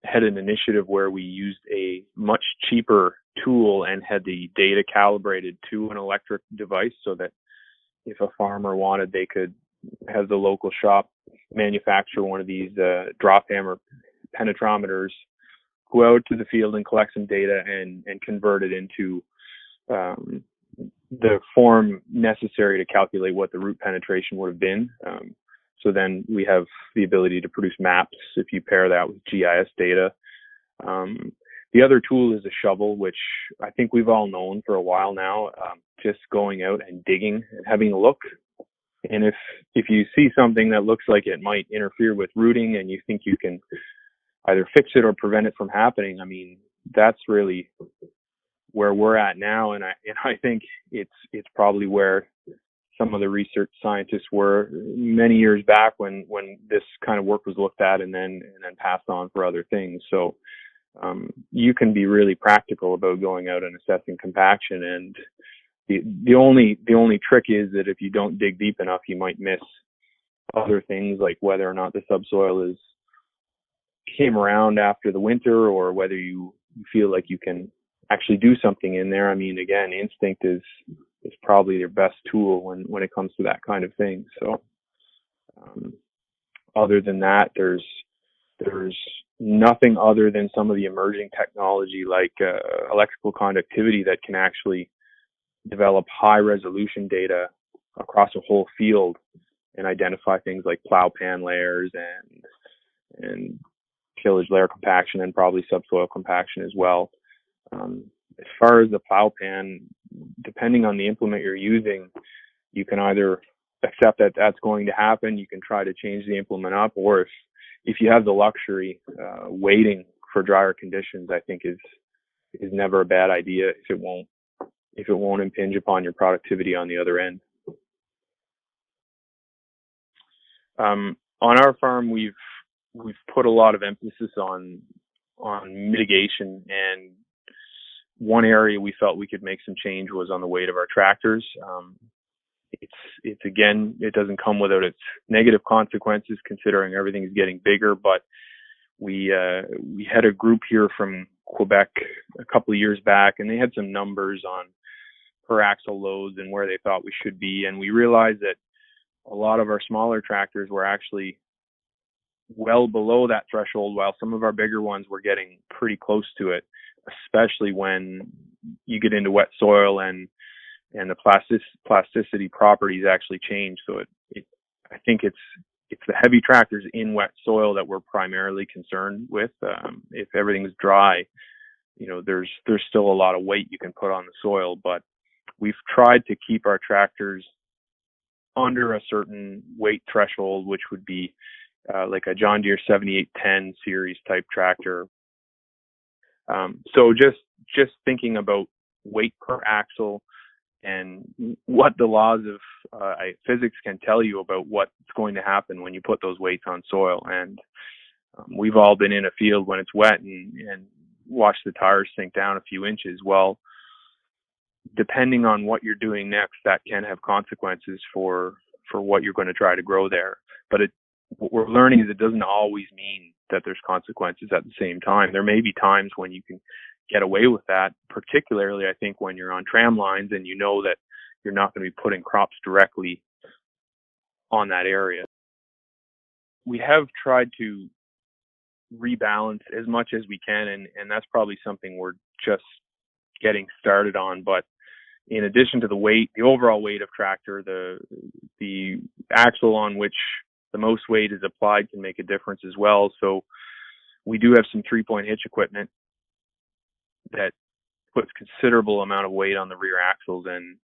had an initiative where we used a much cheaper tool and had the data calibrated to an electric device so that if a farmer wanted, they could have the local shop manufacture one of these drop hammer penetrometers, go out to the field and collect some data and convert it into the form necessary to calculate what the root penetration would have been. So then we have the ability to produce maps if you pair that with GIS data. The other tool is a shovel, which I think we've all known for a while now, just going out and digging and having a look. And if you see something that looks like it might interfere with rooting and you think you can either fix it or prevent it from happening, I mean, that's really where we're at now. And I think it's probably where some of the research scientists were many years back when this kind of work was looked at and then passed on for other things. So you can be really practical about going out and assessing compaction, and the only trick is that if you don't dig deep enough, you might miss other things like whether or not the subsoil came around after the winter, or whether you feel like you can actually do something in there. I mean, again, instinct is probably your best tool when it comes to that kind of thing. So other than that, there's nothing other than some of the emerging technology like electrical conductivity that can actually develop high resolution data across a whole field and identify things like plow pan layers and tillage layer compaction and probably subsoil compaction as well. As far as the plow pan, depending on the implement you're using, you can either accept that that's going to happen, you can try to change the implement up, or if you have the luxury, waiting for drier conditions, I think is never a bad idea if it won't impinge upon your productivity on the other end. On our farm, we've put a lot of emphasis on mitigation, and one area we felt we could make some change was on the weight of our tractors. It's again, it doesn't come without its negative consequences considering everything's getting bigger, but we had a group here from Quebec a couple of years back, and they had some numbers on per axle loads and where they thought we should be, and we realized that a lot of our smaller tractors were actually well below that threshold, while some of our bigger ones were getting pretty close to it, especially when you get into wet soil and the plasticity properties actually change. So I think it's the heavy tractors in wet soil that we're primarily concerned with. If everything's dry, there's still a lot of weight you can put on the soil, but we've tried to keep our tractors under a certain weight threshold, which would be like a John Deere 7810 series type tractor. So just thinking about weight per axle and what the laws of physics can tell you about what's going to happen when you put those weights on soil. And we've all been in a field when it's wet and watched the tires sink down a few inches. Well, depending on what you're doing next, that can have consequences for what you're going to try to grow there. But what we're learning is it doesn't always mean that there's consequences at the same time. There may be times when you can get away with that, particularly I think when you're on tram lines and you know that you're not going to be putting crops directly on that area. We have tried to rebalance as much as we can, and that's probably something we're just getting started on. But in addition to the weight, the overall weight of tractor, the axle on which the most weight is applied can make a difference as well. So we do have some 3-point hitch equipment that puts considerable amount of weight on the rear axles, and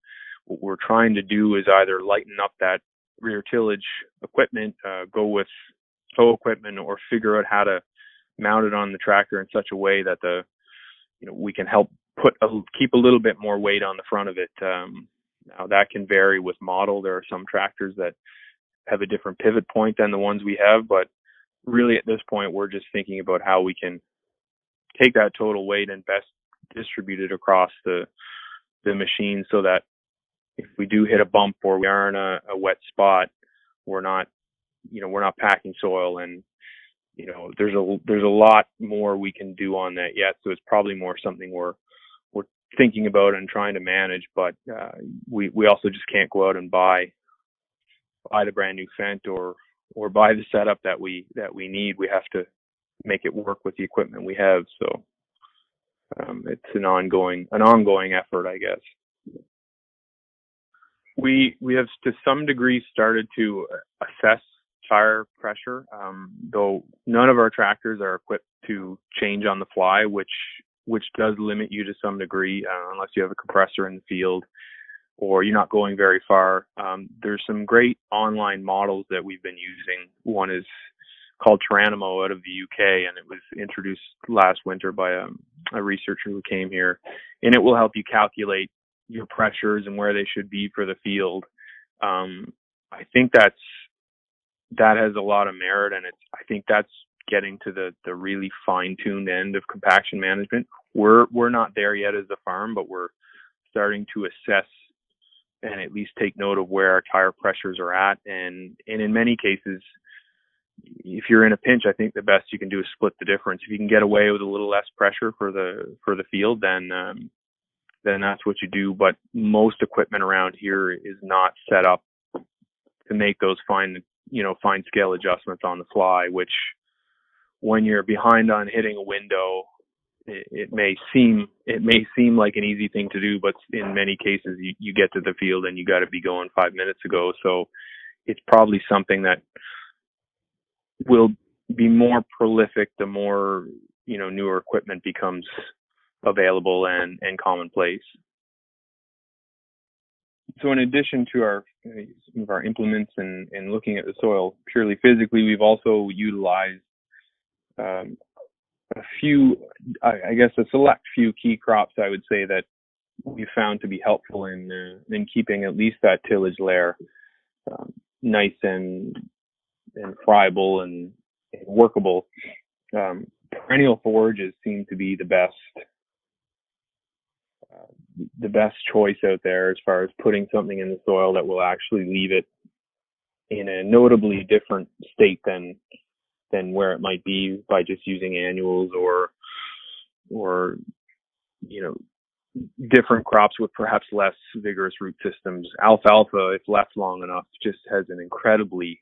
what we're trying to do is either lighten up that rear tillage equipment, go with tow equipment, or figure out how to mount it on the tractor in such a way that we can help keep a little bit more weight on the front of it. Now that can vary with model. There are some tractors that have a different pivot point than the ones we have, but really at this point we're just thinking about how we can take that total weight and best distribute it across the machine, so that if we do hit a bump or we are in a wet spot, we're not packing soil. And there's a lot more we can do on that yet. So it's probably more something we're thinking about and trying to manage. But we also just can't go out and buy the brand new Fendt or buy the setup that we need. We have to make it work with the equipment we have. So it's an ongoing effort, I guess. We have to some degree started to assess tire pressure, though none of our tractors are equipped to change on the fly, which does limit you to some degree, unless you have a compressor in the field or you're not going very far. There's some great online models that we've been using. One is called Tyranimo out of the UK, and it was introduced last winter by a researcher who came here, and it will help you calculate your pressures and where they should be for the field. I think that has a lot of merit, and I think that's getting to the really fine-tuned end of compaction management. We're not there yet as a farm, but we're starting to assess and at least take note of where our tire pressures are at. And in many cases, if you're in a pinch, I think the best you can do is split the difference. If you can get away with a little less pressure for the field, then that's what you do. But most equipment around here is not set up to make those fine scale adjustments on the fly, which when you're behind on hitting a window, it may seem like an easy thing to do, but in many cases you get to the field and you got to be going 5 minutes ago. So it's probably something that will be more prolific the more newer equipment becomes available and commonplace. So in addition to some of our implements and looking at the soil purely physically, we've also utilized a select few key crops, I would say, that we found to be helpful in keeping at least that tillage layer nice and friable and workable. Perennial forages seem to be the best choice out there as far as putting something in the soil that will actually leave it in a notably different state than where it might be by just using annuals or different crops with perhaps less vigorous root systems. Alfalfa, if left long enough, just has an incredibly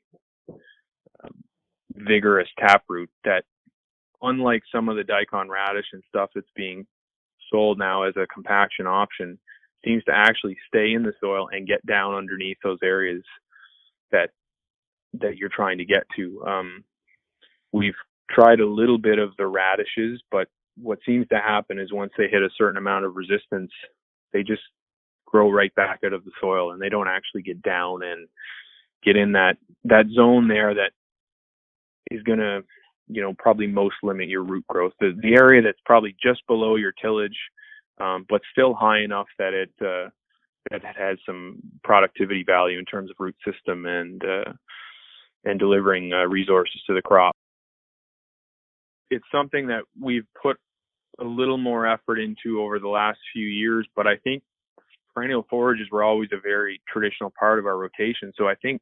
vigorous taproot that, unlike some of the daikon radish and stuff that's being sold now as a compaction option, seems to actually stay in the soil and get down underneath those areas that you're trying to get to. We've tried a little bit of the radishes, but what seems to happen is once they hit a certain amount of resistance, they just grow right back out of the soil, and they don't actually get down and get in that zone there that is going to probably most limit your root growth. The area that's probably just below your tillage, but still high enough that it has some productivity value in terms of root system and delivering resources to the crop. It's something that we've put a little more effort into over the last few years, but I think perennial forages were always a very traditional part of our rotation. So I think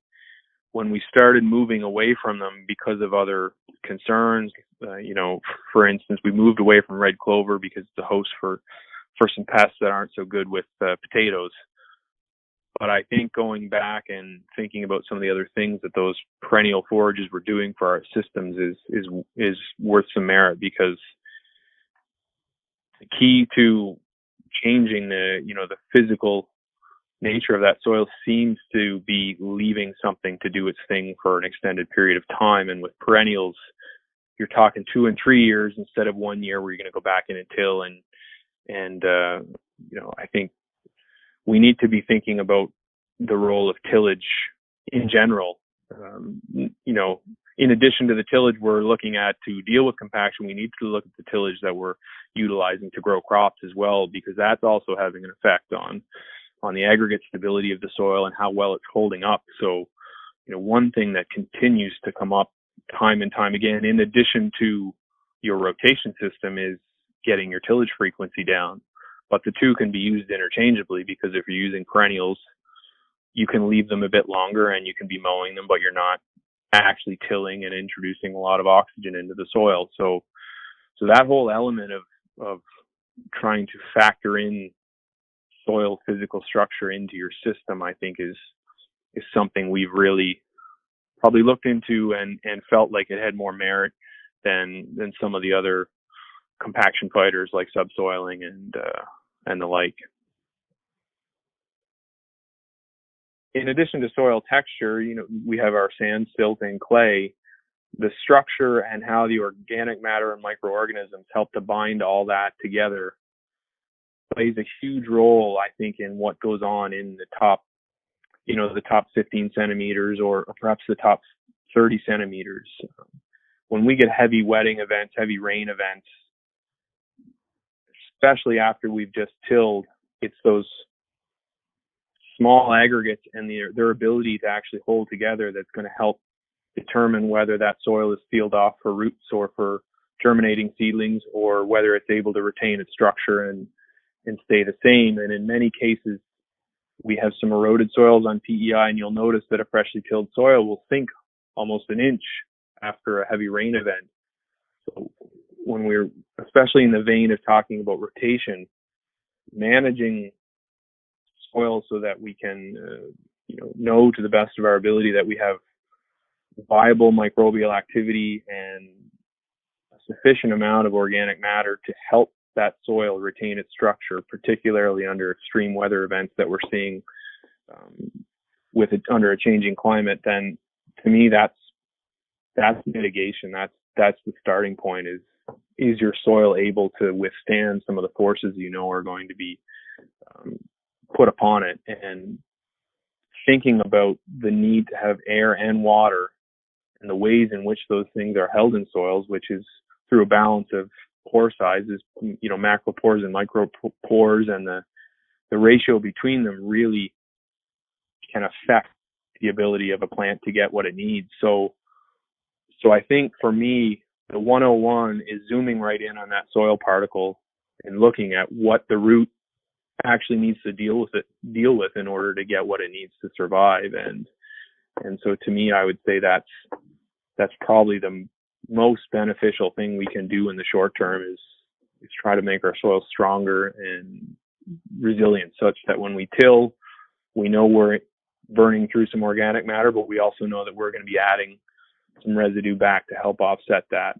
when we started moving away from them because of other concerns, for instance, we moved away from red clover because it's a host for some pests that aren't so good with potatoes. But I think going back and thinking about some of the other things that those perennial forages were doing for our systems is worth some merit, because the key to changing the physical nature of that soil seems to be leaving something to do its thing for an extended period of time. And with perennials, you're talking 2 and 3 years instead of 1 year where you're going to go back in and till. And I think we need to be thinking about the role of tillage in general. In addition to the tillage we're looking at to deal with compaction, we need to look at the tillage that we're utilizing to grow crops as well, because that's also having an effect on the aggregate stability of the soil and how well it's holding up. So, one thing that continues to come up time and time again, in addition to your rotation system, is getting your tillage frequency down. But the two can be used interchangeably, because if you're using perennials, you can leave them a bit longer and you can be mowing them, but you're not actually tilling and introducing a lot of oxygen into the soil. So that whole element of trying to factor in soil physical structure into your system, I think is something we've really probably looked into and felt like it had more merit than some of the other compaction fighters like subsoiling and the like. In addition to soil texture, we have our sand, silt, and clay. The structure and how the organic matter and microorganisms help to bind all that together plays a huge role, I think, in what goes on in the top 15 centimeters or perhaps the top 30 centimeters. When we get heavy wetting events, heavy rain events, especially after we've just tilled, it's those small aggregates and their ability to actually hold together that's going to help determine whether that soil is sealed off for roots or for germinating seedlings, or whether it's able to retain its structure and stay the same. And in many cases, we have some eroded soils on PEI, and you'll notice that a freshly tilled soil will sink almost an inch after a heavy rain event. So when we're, especially in the vein of talking about rotation, managing soil so that we can, know to the best of our ability that we have viable microbial activity and a sufficient amount of organic matter to help that soil retain its structure, particularly under extreme weather events that we're seeing under a changing climate, then to me that's mitigation. That's the starting point. Is your soil able to withstand some of the forces are going to be put upon it? And thinking about the need to have air and water and the ways in which those things are held in soils, which is through a balance of pore sizes, macropores and micropores, and the ratio between them really can affect the ability of a plant to get what it needs. So I think for me, the 101 is zooming right in on that soil particle and looking at what the root actually needs to deal with in order to get what it needs to survive. And so to me, I would say that's probably the most beneficial thing we can do in the short term is try to make our soil stronger and resilient, such that when we till, we know we're burning through some organic matter, but we also know that we're going to be adding some residue back to help offset that.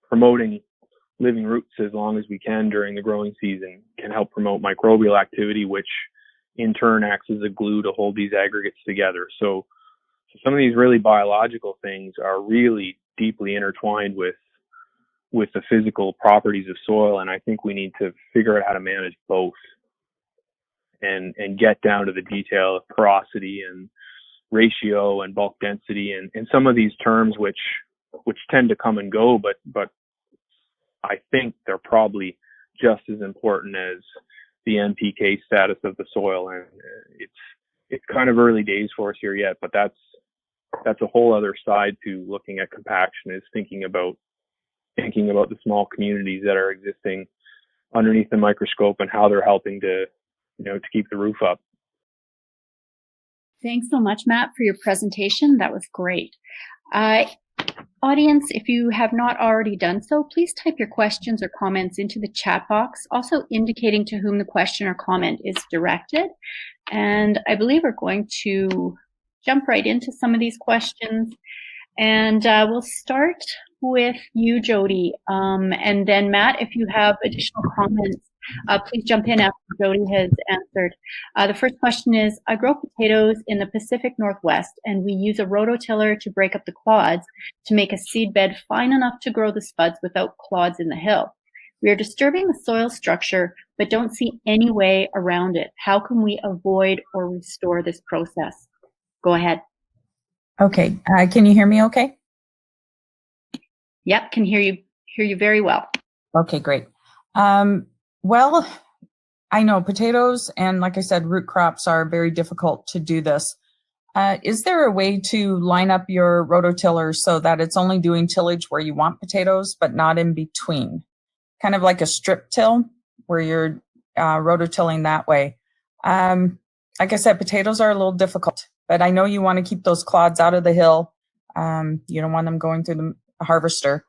Promoting living roots as long as we can during the growing season can help promote microbial activity, which in turn acts as a glue to hold these aggregates together. So some of these really biological things are really deeply intertwined with the physical properties of soil, and I think we need to figure out how to manage both and get down to the detail of porosity and ratio and bulk density and some of these terms which tend to come and go, but I think they're probably just as important as the NPK status of the soil. And it's kind of early days for us here yet, but that's a whole other side to looking at compaction, is thinking about the small communities that are existing underneath the microscope and how they're helping to keep the roof up. Thanks so much, Matt, for your presentation. That was great. Audience, if you have not already done so, please type your questions or comments into the chat box, also indicating to whom the question or comment is directed. And I believe we're going to jump right into some of these questions. And we'll start with you, Jody. And then Matt, if you have additional comments, please jump in after Jody has answered. The first question is, I grow potatoes in the Pacific Northwest, and we use a rototiller to break up the clods to make a seed bed fine enough to grow the spuds without clods in the hill. We are disturbing the soil structure, but don't see any way around it. How can we avoid or restore this process? Go ahead. Okay, can you hear me okay? Yep, can hear you very well. Okay, great. Well, I know potatoes and, like I said, root crops are very difficult to do this. Is there a way to line up your rototiller so that it's only doing tillage where you want potatoes, but not in between? Kind of like a strip till where you're rototilling that way. Like I said, potatoes are a little difficult, but I know you want to keep those clods out of the hill. You don't want them going through the harvester.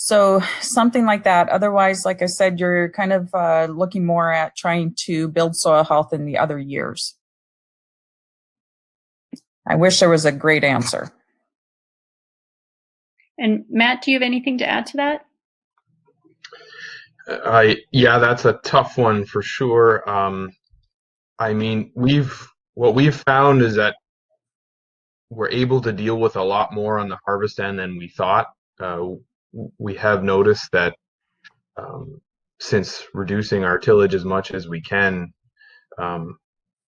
So something like that. Otherwise, like I said, you're kind of looking more at trying to build soil health in the other years. I wish there was a great answer. And Matt, do you have anything to add to that? Yeah, that's a tough one for sure. I mean, what we've found is that we're able to deal with a lot more on the harvest end than we thought. We have noticed that since reducing our tillage as much as we can,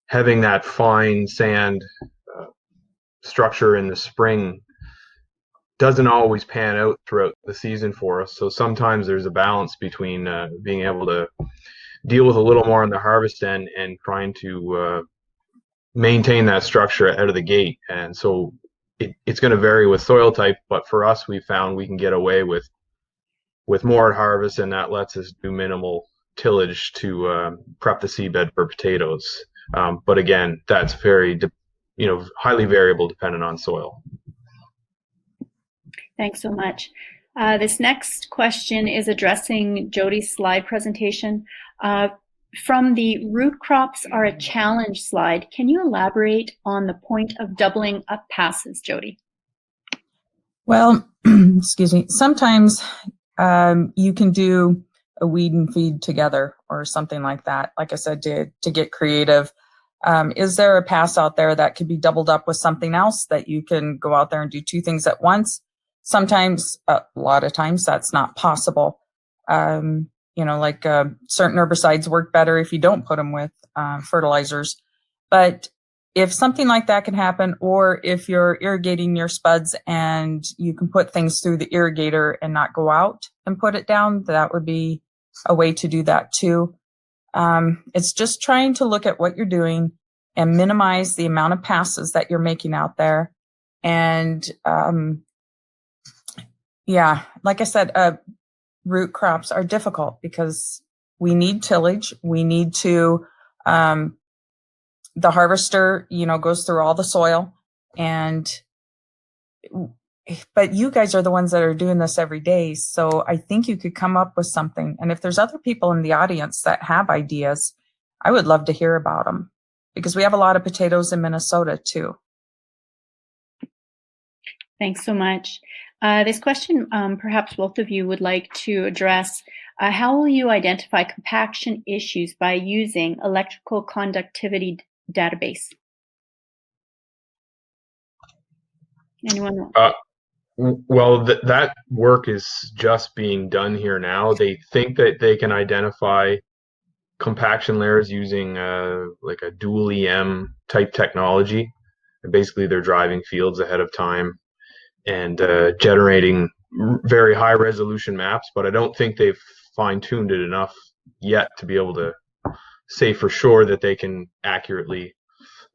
having that fine sand structure in the spring doesn't always pan out throughout the season for us. So sometimes there's a balance between being able to deal with a little more on the harvest end and trying to maintain that structure out of the gate. And so it's going to vary with soil type, but for us, we found we can get away with more at harvest, and that lets us do minimal tillage to prep the seedbed for potatoes. But again, that's very, highly variable depending on soil. Thanks so much. This next question is addressing Jody's slide presentation. From the root crops are a challenge slide, can you elaborate on the point of doubling up passes, Jody? Well, excuse me, sometimes you can do a weed and feed together or something like that. Like I said, to get creative. Is there a pass out there that could be doubled up with something else that you can go out there and do two things at once? Sometimes, a lot of times, that's not possible. Certain herbicides work better if you don't put them with fertilizers. But if something like that can happen, or if you're irrigating your spuds and you can put things through the irrigator and not go out and put it down, that would be a way to do that too. It's just trying to look at what you're doing and minimize the amount of passes that you're making out there. And like I said, root crops are difficult because we need tillage. We need to, the harvester, goes through all the soil, but you guys are the ones that are doing this every day. So I think you could come up with something. And if there's other people in the audience that have ideas, I would love to hear about them, because we have a lot of potatoes in Minnesota too. Thanks so much. This question, perhaps both of you would like to address. How will you identify compaction issues by using electrical conductivity database? Anyone? Well, that work is just being done here now. They think that they can identify compaction layers using like a dual EM type technology. And basically, they're driving fields ahead of time and generating very high resolution maps, but I don't think they've fine-tuned it enough yet to be able to say for sure that they can accurately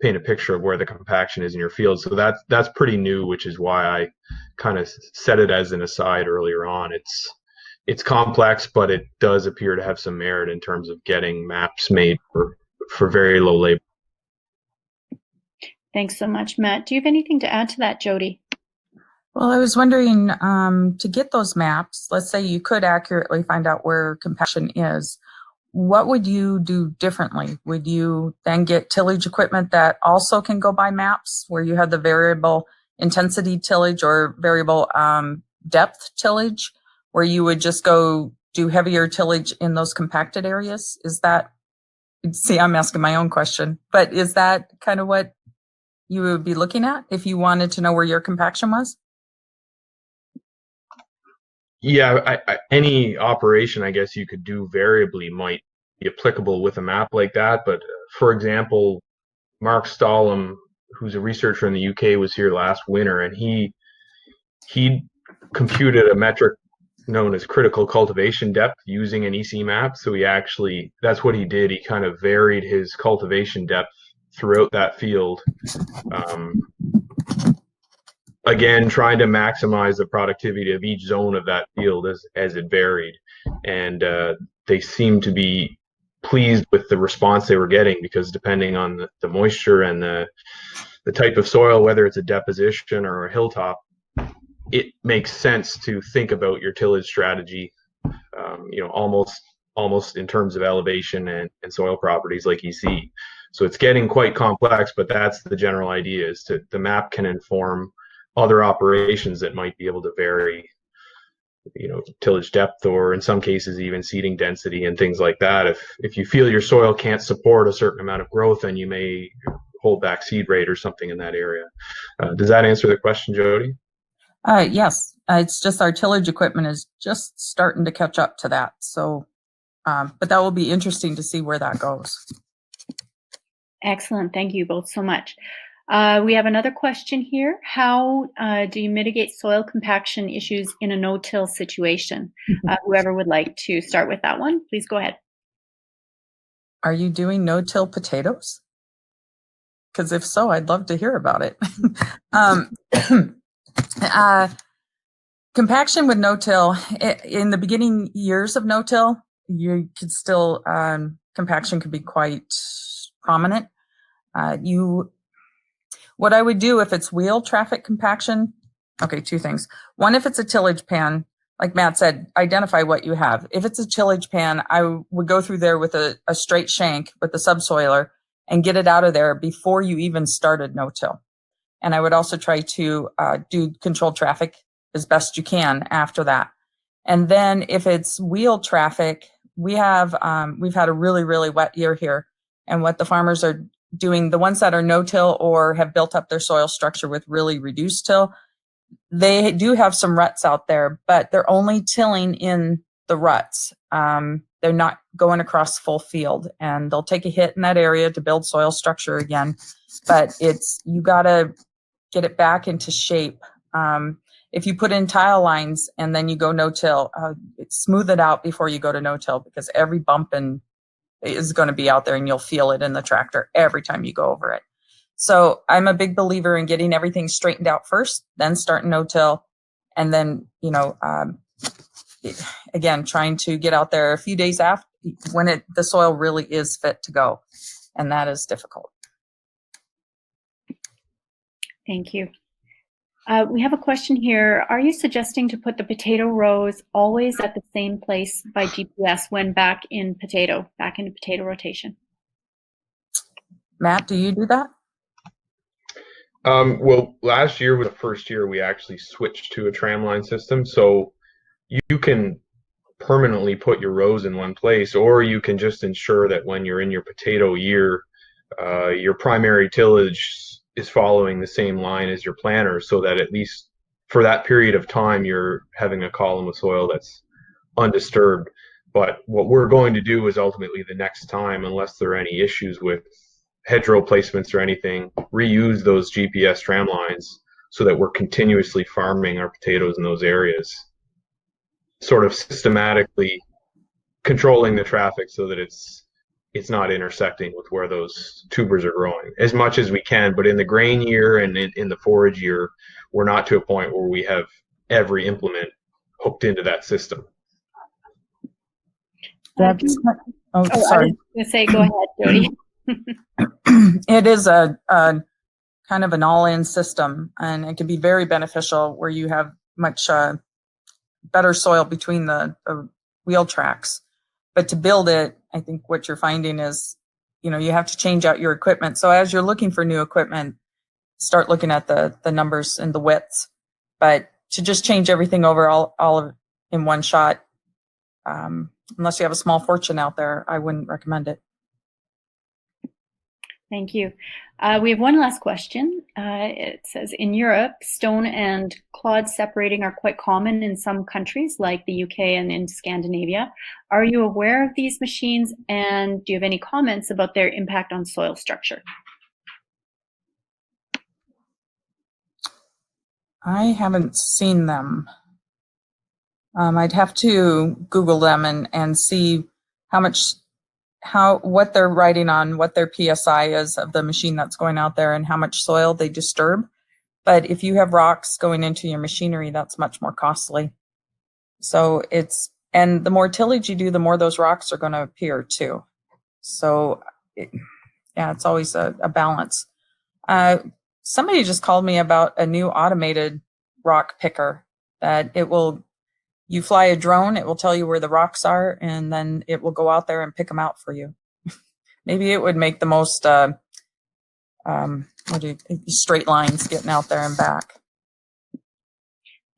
paint a picture of where the compaction is in your field. So that's pretty new, which is why I kind of said it as an aside earlier on. It's complex, but it does appear to have some merit in terms of getting maps made for very low labor. Thanks so much, Matt. Do you have anything to add to that, Jody? Well, I was wondering, to get those maps, let's say you could accurately find out where compaction is, what would you do differently? Would you then get tillage equipment that also can go by maps, where you have the variable intensity tillage or variable depth tillage, where you would just go do heavier tillage in those compacted areas? Is that, see, I'm asking my own question, but is that kind of what you would be looking at if you wanted to know where your compaction was? Yeah, any operation, I guess you could do variably might be applicable with a map like that. But for example, Mark Stallam, who's a researcher in the UK, was here last winter, and he computed a metric known as critical cultivation depth using an EC map. So that's what he did. He kind of varied his cultivation depth throughout that field. Again, trying to maximize the productivity of each zone of that field as it varied. And they seemed to be pleased with the response they were getting, because depending on the moisture and the type of soil, whether it's a deposition or a hilltop, it makes sense to think about your tillage strategy, almost in terms of elevation and soil properties like EC. So it's getting quite complex, but that's the general idea, is the map can inform other operations that might be able to vary, tillage depth, or in some cases even seeding density and things like that. If you feel your soil can't support a certain amount of growth, then you may hold back seed rate or something in that area. Does that answer the question, Jody? Yes, it's just our tillage equipment is just starting to catch up to that. So, but that will be interesting to see where that goes. Excellent. Thank you both so much. We have another question here. How do you mitigate soil compaction issues in a no-till situation? Whoever would like to start with that one, please go ahead. Are you doing no-till potatoes? Because if so, I'd love to hear about it. Compaction with no-till, in the beginning years of no-till, you could still, compaction could be quite prominent. What I would do if it's wheel traffic compaction, okay, two things. One, if it's a tillage pan, like Matt said, identify what you have. If it's a tillage pan, I would go through there with a straight shank with the subsoiler and get it out of there before you even started no-till. And I would also try to do controlled traffic as best you can after that. And then if it's wheel traffic, we've had a really, really wet year here. And what the farmers are doing, the ones that are no-till or have built up their soil structure with really reduced till, they do have some ruts out there, but they're only tilling in the ruts. They're not going across full field, and they'll take a hit in that area to build soil structure again. But you gotta get it back into shape. If you put in tile lines and then you go no-till, smooth it out before you go to no-till, because every bump is going to be out there and you'll feel it in the tractor every time you go over it. So I'm a big believer in getting everything straightened out first, then starting no-till, and then, again, trying to get out there a few days after when the soil really is fit to go. And that is difficult. Thank you. We have a question here. Are you suggesting to put the potato rows always at the same place by GPS when back into potato rotation? Matt, do you do that? Well, last year was the first year we actually switched to a tramline system. So you can permanently put your rows in one place, or you can just ensure that when you're in your potato year, your primary tillage is following the same line as your planter, so that at least for that period of time you're having a column of soil that's undisturbed. But what we're going to do is ultimately the next time, unless there are any issues with hedgerow placements or anything, reuse those GPS tram lines so that we're continuously farming our potatoes in those areas, sort of systematically controlling the traffic so that it's not intersecting with where those tubers are growing as much as we can. But in the grain year and in the forage year, we're not to a point where we have every implement hooked into that system. Sorry. I was going to say, go ahead, Jody. It is a kind of an all-in system, and it can be very beneficial where you have much better soil between the wheel tracks. But to build it, I think what you're finding is, you know, you have to change out your equipment. So as you're looking for new equipment, start looking at the numbers and the widths. But to just change everything over all of in one shot, unless you have a small fortune out there, I wouldn't recommend it. Thank you. We have one last question. It says, in Europe, stone and clod separating are quite common in some countries like the UK and in Scandinavia. Are you aware of these machines, and do you have any comments about their impact on soil structure? I haven't seen them. I'd have to Google them and see what they're writing on, what their PSI is of the machine that's going out there, and how much soil they disturb. But if you have rocks going into your machinery, that's much more costly. So and the more tillage you do, the more those rocks are going to appear too. So it's always a balance. Somebody just called me about a new automated rock picker that you fly a drone, it will tell you where the rocks are, and then it will go out there and pick them out for you. Maybe it would make the most straight lines getting out there and back.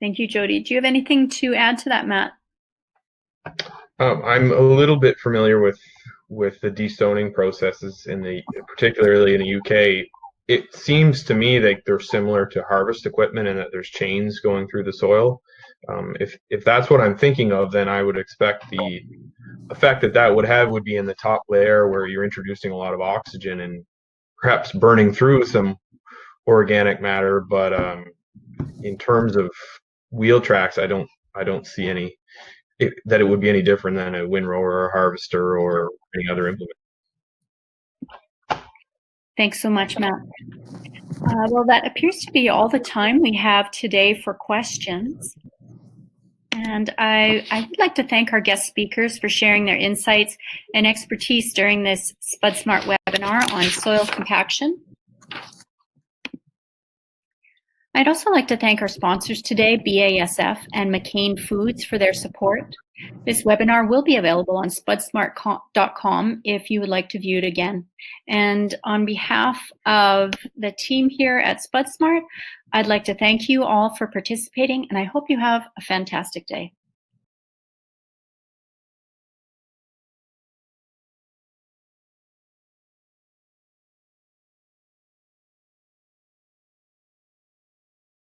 Thank you, Jody. Do you have anything to add to that, Matt? I'm a little bit familiar with the destoning processes particularly in the UK. It seems to me that they're similar to harvest equipment and that there's chains going through the soil. If that's what I'm thinking of, then I would expect the effect that would have would be in the top layer where you're introducing a lot of oxygen and perhaps burning through some organic matter. But in terms of wheel tracks, I don't see that it would be any different than a windrower or a harvester or any other implement. Thanks so much, Matt. Well, that appears to be all the time we have today for questions. And I would like to thank our guest speakers for sharing their insights and expertise during this SpudSmart webinar on soil compaction. I'd also like to thank our sponsors today, BASF and McCain Foods, for their support. This webinar will be available on SpudSmart.com if you would like to view it again. And on behalf of the team here at SpudSmart, I'd like to thank you all for participating, and I hope you have a fantastic day.